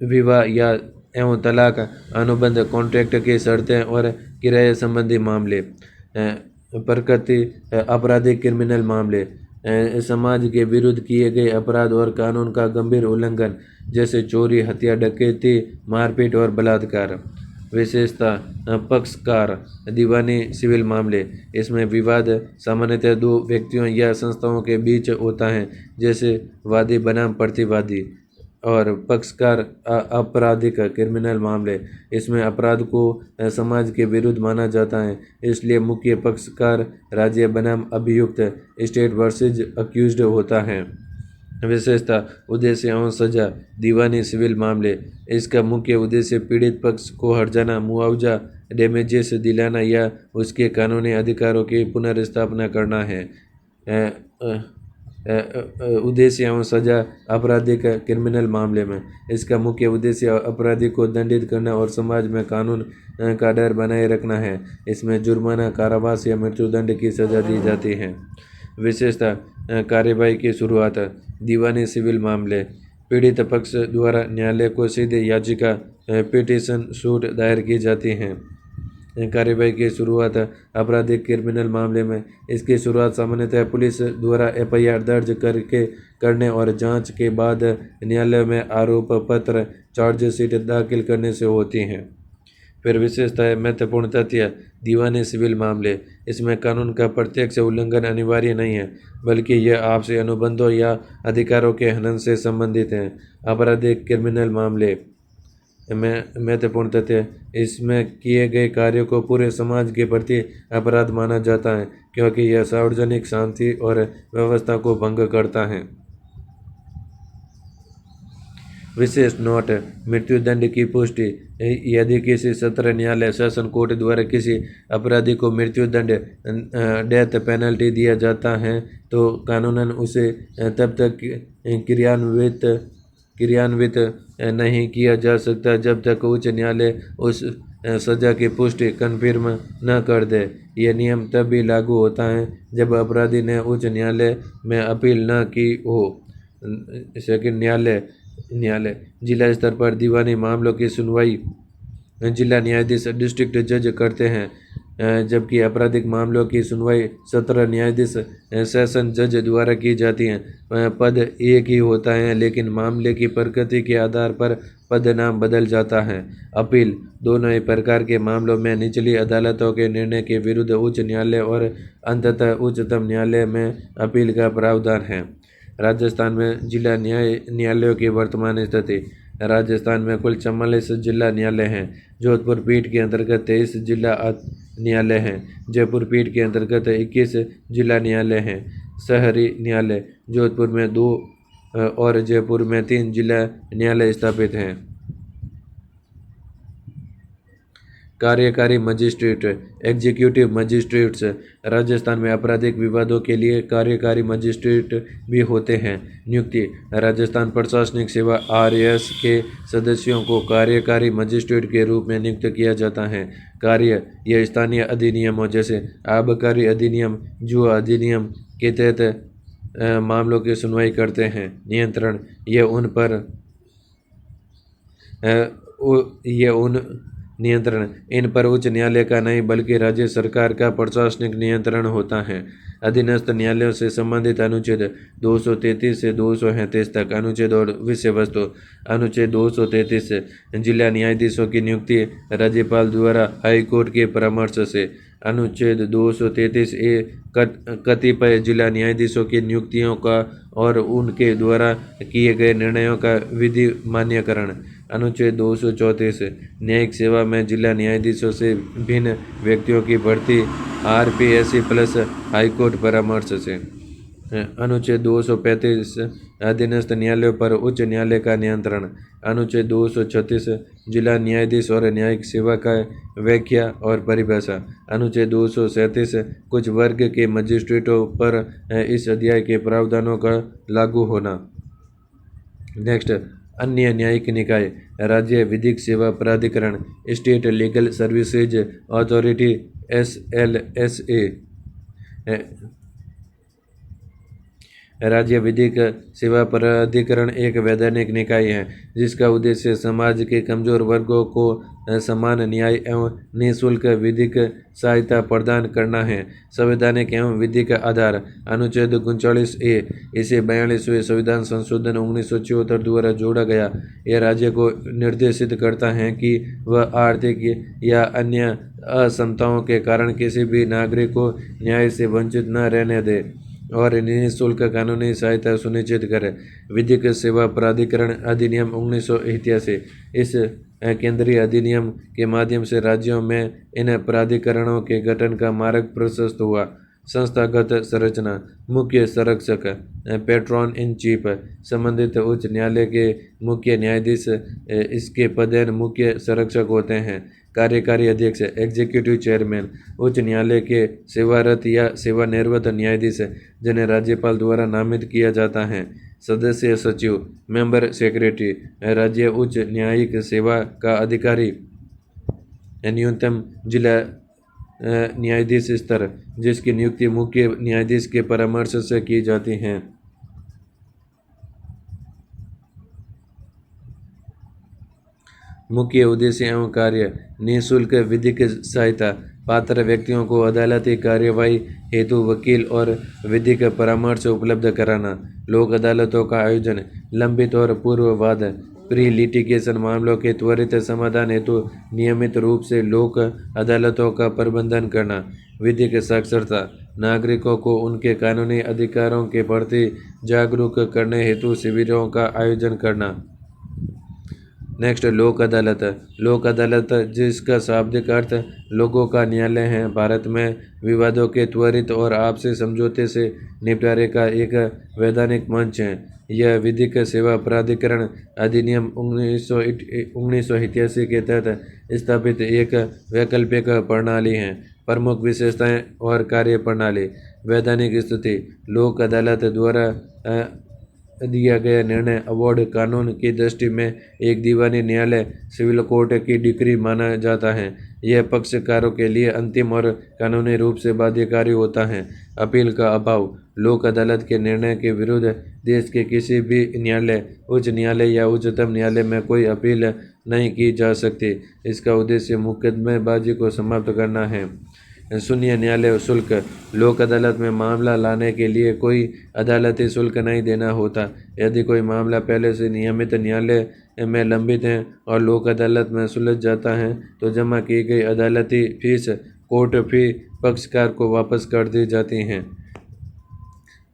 विवाह या एवं तलाक, अनुबंध, कॉन्ट्रैक्ट की शर्तें और किराए संबंधी मामले। प्रकृति आपराधिक क्रिमिनल मामले समाज के विरुद्ध किए गए अपराध और कानून का गंभीर उल्लंघन जैसे चोरी, हत्या, डकैती, मारपीट और बलात्कार। विशेषता पक्षकार दीवानी सिविल मामले इसमें विवाद सामान्यतः दो व्यक्तियों या संस्थाओं के बीच होता है जैसे वादी बनाम प्रतिवादी। और पक्षकार आपराधिक क्रिमिनल मामले इसमें अपराध को समाज के विरुद्ध माना जाता है, इसलिए मुख्य पक्षकार राज्य बनाम अभियुक्त स्टेट वर्सेज अक्यूज्ड होता है। विशेषता उद्देश्य एवं सजा दीवानी सिविल मामले इसका मुख्य उद्देश्य पीड़ित पक्ष को हर्जाना, मुआवजा, डैमेजेस दिलाना या उसके कानूनी अधिकारों की पुनर्स्थापना करना है। उद्देश्य एवं सजा आपराधिक क्रिमिनल मामले में इसका मुख्य उद्देश्य अपराधी को दंडित करना और समाज में कानून का डर बनाए रखना है। इसमें जुर्माना, कारावास या मृत्युदंड की सजा दी जाती है। विशेषता कार्यवाही की शुरुआत दीवानी सिविल मामले पीड़ित पक्ष द्वारा न्यायालय को सीधे याचिका, पिटीशन, सूट दायर की जाती हैं। कार्यवाही की शुरुआत आपराधिक क्रिमिनल मामले में इसकी शुरुआत सामान्यतः पुलिस द्वारा एफआईआर दर्ज करने और जांच के बाद न्यायालय में आरोप पत्र, चार्जशीट दाखिल करने से होती हैं। फिर विशेषता है महत्वपूर्ण तथ्य दीवानी सिविल मामले इसमें कानून का प्रत्यक्ष उल्लंघन अनिवार्य नहीं है बल्कि यह आपसी अनुबंधों या अधिकारों के हनन से संबंधित हैं। आपराधिक क्रिमिनल मामले में महत्वपूर्ण तथ्य इसमें किए गए कार्यों को पूरे समाज के प्रति अपराध माना जाता है क्योंकि यह सार्वजनिक शांति और व्यवस्था को भंग करता है। विशेष नोट मृत्युदंड की पुष्टि यदि किसी सत्र न्यायालय सेशन कोर्ट द्वारा किसी अपराधी को मृत्युदंड डेथ पेनल्टी दिया जाता है तो कानूनन उसे तब तक क्रियान्वित नहीं किया जा सकता जब तक उच्च न्यायालय उस सजा की पुष्टि कन्फर्म न कर दे। यह नियम तब भी लागू होता है जब अपराधी ने उच्च न्यायालय में अपील न की हो। सेकंड न्यायालय जिला स्तर पर दीवानी मामलों की सुनवाई जिला न्यायाधीश डिस्ट्रिक्ट जज करते हैं जबकि आपराधिक मामलों की सुनवाई सत्र न्यायाधीश सेशन जज द्वारा की जाती है। पद एक ही होता है लेकिन मामले की प्रकृति के आधार पर पद नाम बदल जाता है। अपील दोनों ही प्रकार के मामलों में निचली अदालतों के निर्णय के विरुद्ध उच्च न्यायालय और अंततः उच्चतम न्यायालय में अपील का प्रावधान है। राजस्थान में जिला न्यायालयों की वर्तमान स्थिति। राजस्थान में कुल 44 जिला न्यायालय हैं। जोधपुर पीठ के अंतर्गत 23 जिला न्यायालय हैं। जयपुर पीठ के अंतर्गत 21 जिला न्यायालय हैं। शहरी न्यायालय जोधपुर में 2 और जयपुर में 3 जिला न्यायालय स्थापित हैं। कार्यकारी मजिस्ट्रेट, एग्जीक्यूटिव मजिस्ट्रेट्स। राजस्थान में आपराधिक विवादों के लिए कार्यकारी मजिस्ट्रेट भी होते हैं। नियुक्ति। राजस्थान प्रशासनिक सेवा (RAS) के सदस्यों को कार्यकारी मजिस्ट्रेट के रूप में नियुक्त किया जाता है। कार्य। यह स्थानीय अधिनियमों जैसे आबकारी अधिनियम, जुआ अधिनियम के तहत मामलों की सुनवाई करते हैं। नियंत्रण। नियंत्रण इन पर उच्च न्यायालय का नहीं बल्कि राज्य सरकार का प्रशासनिक नियंत्रण होता है। अधीनस्थ न्यायालयों से संबंधित अनुच्छेद 233 से 237 तक। अनुच्छेद और विषय वस्तु। अनुच्छेद 233 जिला न्यायाधीशों की नियुक्ति राज्यपाल द्वारा हाई कोर्ट के परामर्श से। अनुच्छेद 233A कतिपय जिला न्यायाधीशों की नियुक्तियों का और उनके द्वारा किए गए निर्णयों का विधि मान्यकरण। अनुच्छेद 234 न्यायिक सेवा में जिला न्यायाधीशों से भिन्न व्यक्तियों की भर्ती RPSC प्लस हाईकोर्ट परामर्श से। अनुच्छेद 235 अधीनस्थ न्यायालयों पर उच्च न्यायालय का नियंत्रण। अनुच्छेद 236 जिला न्यायाधीश और न्यायिक सेवा का व्याख्या और परिभाषा। अनुच्छेद 237 कुछ वर्ग के मजिस्ट्रेटों पर इस अध्याय के प्रावधानों का लागू होना। नेक्स्ट, अन्य न्यायिक निकाय। राज्य विधिक सेवा प्राधिकरण, state legal services authority SLSA। राज्य विधिक सेवा प्राधिकरण एक वैधानिक निकाय है जिसका उद्देश्य समाज के कमजोर वर्गों को समान न्याय एवं निःशुल्क विधिक सहायता प्रदान करना है। संवैधानिक एवं विधिक आधार। अनुच्छेद 39A इसे 42वें संविधान संशोधन 1974 द्वारा जोड़ा गया। यह राज्य को निर्देशित करता है कि वह आर्थिक या अन्य असमताओं के कारण किसी भी नागरिक को न्याय से वंचित न रहने दे और निःशुल्क कानूनी सहायता सुनिश्चित करे। विधिक सेवा प्राधिकरण अधिनियम 1988। इस केंद्रीय अधिनियम के माध्यम से राज्यों में इन प्राधिकरणों के गठन का मार्ग प्रशस्त हुआ। संस्थागत संरचना। मुख्य संरक्षक, पैट्रॉन इन चीफ, संबंधित उच्च न्यायालय के मुख्य न्यायाधीश इसके पदेन मुख्य संरक्षक होते हैं। कार्यकारी अध्यक्ष, एग्जीक्यूटिव चेयरमैन, उच्च न्यायालय के सेवारत या सेवानिवृत्त न्यायाधीश जिन्हें राज्यपाल द्वारा नामित किया जाता है। सदस्य सचिव, मेंबर सेक्रेटरी, राज्य उच्च न्यायिक सेवा का अधिकारी। न्यूनतम जिला न्यायाधीश स्तर जिसकी नियुक्ति मुख्य न्यायाधीश के परामर्श से की जाती है। मुख्य उद्देश्य एवं कार्य। निःशुल्क विधिक सहायता। पात्र व्यक्तियों को अदालती कार्यवाही हेतु वकील और विधिक परामर्श उपलब्ध कराना। लोक अदालतों का आयोजन। लंबित और पूर्व वाद प्री लिटिगेशन मामलों के त्वरित समाधान हेतु नियमित रूप से लोक अदालतों का प्रबंधन करना। विधिक साक्षरता। नागरिकों को उनके कानूनी अधिकारों के प्रति जागरूक करने हेतु शिविरों का आयोजन करना। नेक्स्ट, लोक अदालत। लोक अदालत जिसका शाब्दिक अर्थ लोगों का न्यायालय है, भारत में विवादों के त्वरित और आपसी समझौते से निपटारे का एक वैधानिक मंच है। यह विधिक सेवा प्राधिकरण अधिनियम 1988 के तहत स्थापित एक वैकल्पिक प्रणाली है। प्रमुख विशेषताएं और कार्य प्रणाली। वैधानिक स्थिति। लोक अदालत द्वारा दिया गया निर्णय अवार्ड कानून की दृष्टि में एक दीवानी न्यायालय सिविल कोर्ट की डिग्री माना जाता है। यह पक्षकारों के लिए अंतिम और कानूनी रूप से बाध्यकारी होता है। अपील का अभाव। लोक अदालत के निर्णय के विरुद्ध देश के किसी भी न्यायालय, उच्च न्यायालय या उच्चतम न्यायालय में कोई अपील नहीं की जा सकती। इसका उद्देश्य मुकदमेबाजी को समाप्त करना है। शून्य न्यायालय शुल्क। लोक अदालत में मामला लाने के लिए कोई अदालती शुल्क नहीं देना होता। यदि कोई मामला पहले से नियमित न्यायालय में लंबित है और लोक अदालत में सुलझ जाता है तो जमा की गई अदालती फीस, कोर्ट फी पक्षकार को वापस कर दी जाती हैं।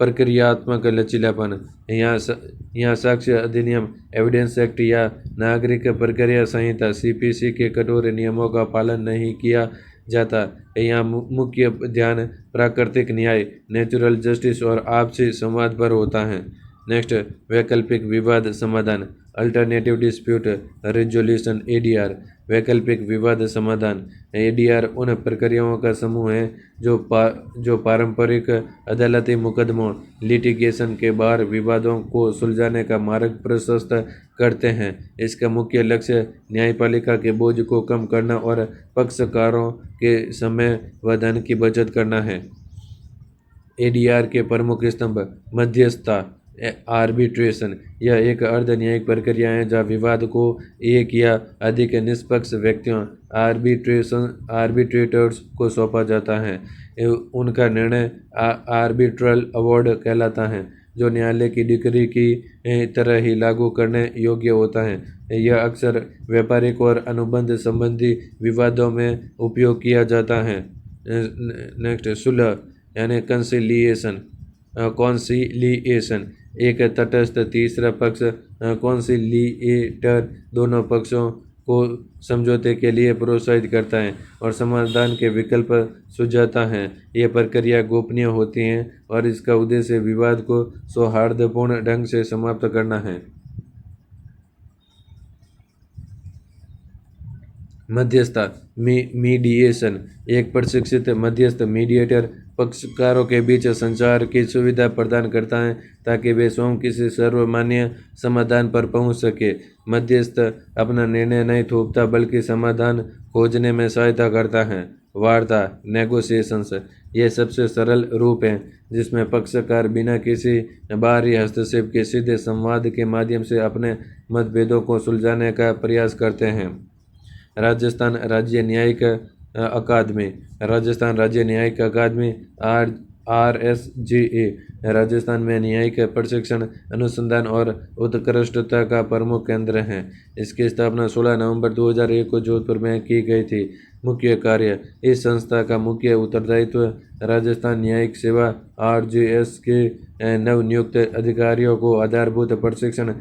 प्रक्रियात्मक लचीलापन। यहाँ साक्ष्य अधिनियम, एविडेंस एक्ट या नागरिक प्रक्रिया संहिता CPC के कठोर नियमों का पालन नहीं किया जाता। यहाँ मुख्य ध्यान प्राकृतिक न्याय, नेचुरल जस्टिस और आपसी संवाद पर होता है। नेक्स्ट, वैकल्पिक विवाद समाधान, अल्टरनेटिव डिस्प्यूट रिजोल्यूशन एडीआर। वैकल्पिक विवाद समाधान एडीआर उन प्रक्रियाओं का समूह है जो पारंपरिक अदालती मुकदमों लिटिगेशन के बाहर विवादों को सुलझाने का मार्ग प्रशस्त करते हैं। इसका मुख्य लक्ष्य न्यायपालिका के बोझ को कम करना और पक्षकारों के समय व धन की बचत करना है। एडीआर के प्रमुख स्तंभ, मध्यस्थता, आर्बिट्रेशन। यह एक अर्ध न्यायिक प्रक्रिया है जहाँ विवाद को एक या अधिक निष्पक्ष व्यक्तियों आर्बिट्रेटर्स को सौंपा जाता है। उनका निर्णय आर्बिट्रल अवार्ड कहलाता है, जो न्यायालय की डिक्री की तरह ही लागू करने योग्य होता है। यह अक्सर व्यापारिक और अनुबंध संबंधी विवादों में उपयोग किया जाता है। नेक्स्ट, सुलह यानी कॉन्सिलिएशन। एक तटस्थ तीसरा पक्ष कॉन्सिलिएटर दोनों पक्षों को समझौते के लिए प्रोत्साहित करता है और समाधान के विकल्प सुझाता है। ये प्रक्रिया गोपनीय होती है और इसका उद्देश्य विवाद को सौहार्दपूर्ण ढंग से समाप्त करना है। मध्यस्थता, मीडिएशन। एक प्रशिक्षित मध्यस्थ मीडिएटर पक्षकारों के बीच संचार की सुविधा प्रदान करता है ताकि वे स्वयं किसी सर्वमान्य समाधान पर पहुंच सके। मध्यस्थ अपना निर्णय नहीं थोपता बल्कि समाधान खोजने में सहायता करता है। वार्ता, नेगोशिएशंस। ये सबसे सरल रूप है जिसमें पक्षकार बिना किसी बाहरी हस्तक्षेप के सीधे संवाद के माध्यम से अपने मतभेदों को सुलझाने का प्रयास करते हैं। राजस्थान राज्य न्यायिक अकादमी। राजस्थान राज्य न्यायिक अकादमी RSGA राजस्थान में न्यायिक प्रशिक्षण, अनुसंधान और उत्कृष्टता का प्रमुख केंद्र है। इसकी स्थापना 16 नवंबर 2001 को जोधपुर में की गई थी। मुख्य कार्य, इस संस्था का मुख्य उत्तरदायित्व राजस्थान न्यायिक सेवा RJS के नवनियुक्त अधिकारियों को आधारभूत प्रशिक्षण,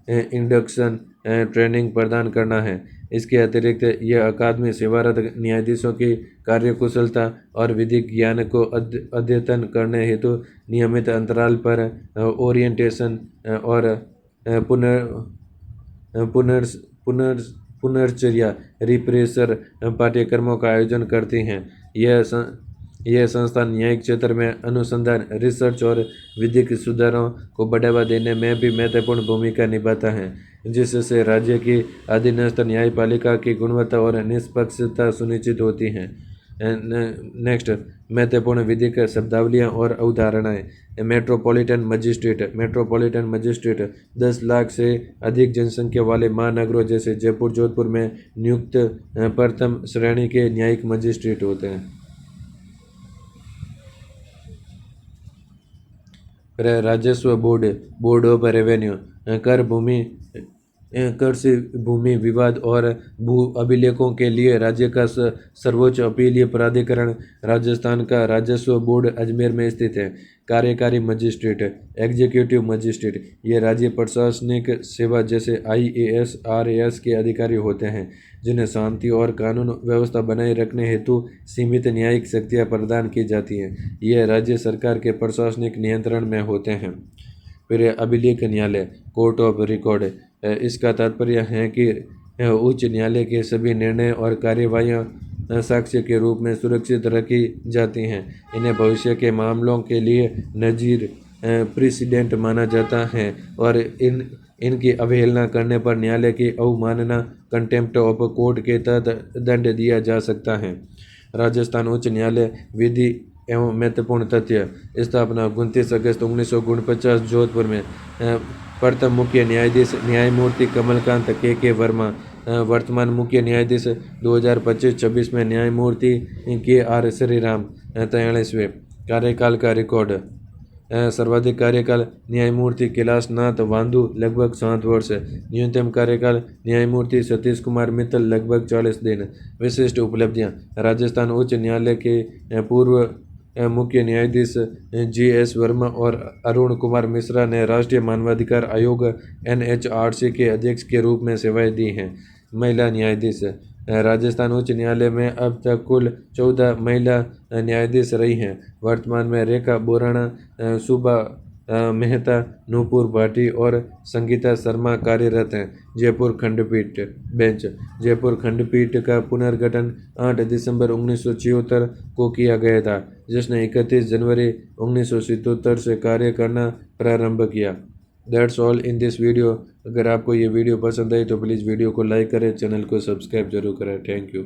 इंडक्शन ट्रेनिंग प्रदान करना है। इसके अतिरिक्त यह अकादमी सेवारत न्यायाधीशों की कार्यकुशलता और विधिक ज्ञान को अद्यतन करने हेतु नियमित अंतराल पर ओरिएंटेशन और पुनर्चर्या रिफ्रेशर पाठ्यक्रमों का आयोजन करती हैं। यह संस्थान न्यायिक क्षेत्र में अनुसंधान, रिसर्च और विधिक सुधारों को बढ़ावा देने में भी महत्वपूर्ण भूमिका निभाता है, जिससे राज्य की अधीनस्थ न्यायपालिका की गुणवत्ता और निष्पक्षता सुनिश्चित होती है। नेक्स्ट, महत्वपूर्ण विधिक शब्दावलियाँ और अवधारणाएं। Metropolitan magistrate. Metropolitan magistrate 10 lakh से अधिक जनसंख्या वाले महानगरों जैसे जयपुर, जोधपुर में नियुक्त प्रथम श्रेणी के न्यायिक मजिस्ट्रेट होते हैं। राजस्व बोर्ड ऑफ रेवेन्यू। कृषि भूमि विवाद और भू अभिलेखों के लिए राज्य का सर्वोच्च अपीलीय प्राधिकरण राजस्थान का राजस्व बोर्ड अजमेर में स्थित है। कार्यकारी मजिस्ट्रेट, एग्जीक्यूटिव मजिस्ट्रेट, ये राज्य प्रशासनिक सेवा जैसे IAS, RAS के अधिकारी होते हैं जिन्हें शांति और कानून व्यवस्था बनाए रखने हेतु सीमित न्यायिक शक्तियाँ प्रदान की जाती हैं। ये राज्य सरकार के प्रशासनिक नियंत्रण में होते हैं। फिर अभिलेख न्यायालय, कोर्ट ऑफ रिकॉर्ड। इसका तात्पर्य है कि उच्च न्यायालय के सभी निर्णय और कार्यवाहियाँ साक्ष्य के रूप में सुरक्षित रखी जाती हैं। इन्हें भविष्य के मामलों के लिए नज़ीर प्रेसिडेंट माना जाता है और इनकी अवहेलना करने पर न्यायालय की अवमानना, कंटेम्प्ट ऑफ कोर्ट के तहत दंड दिया जा सकता है। राजस्थान उच्च न्यायालय विधि एवं महत्वपूर्ण तथ्य। स्थापना 29 अगस्त 1949 जोधपुर में। प्रथम मुख्य न्यायाधीश न्यायमूर्ति कमलकांत KK वर्मा। वर्तमान मुख्य न्यायाधीश 2025-26 में न्यायमूर्ति KR श्रीराम 43वें। कार्यकाल का रिकॉर्ड। सर्वाधिक कार्यकाल न्यायमूर्ति कैलाशनाथ वांधु लगभग 7 वर्ष। न्यूनतम कार्यकाल न्यायमूर्ति सतीश कुमार मित्तल लगभग 40 दिन। विशिष्ट उपलब्धियां। राजस्थान उच्च न्यायालय के पूर्व मुख्य न्यायाधीश GS वर्मा और अरुण कुमार मिश्रा ने राष्ट्रीय मानवाधिकार आयोग NHRC के अध्यक्ष के रूप में सेवाएं दी हैं। महिला न्यायाधीश। राजस्थान उच्च न्यायालय में अब तक कुल 14 महिला न्यायाधीश रही हैं। वर्तमान में रेखा बोराणा, मेहता, नूपुर भाटी और संगीता शर्मा कार्यरत हैं। जयपुर खंडपीठ बेंच। जयपुर खंडपीठ का पुनर्गठन 8 दिसंबर 1976 को किया गया था, जिसने 31 जनवरी 1977 से कार्य करना प्रारंभ किया। That's all in this video. अगर आपको ये वीडियो पसंद आई तो प्लीज़ वीडियो को लाइक करें, चैनल को सब्सक्राइब जरूर करें। Thank you.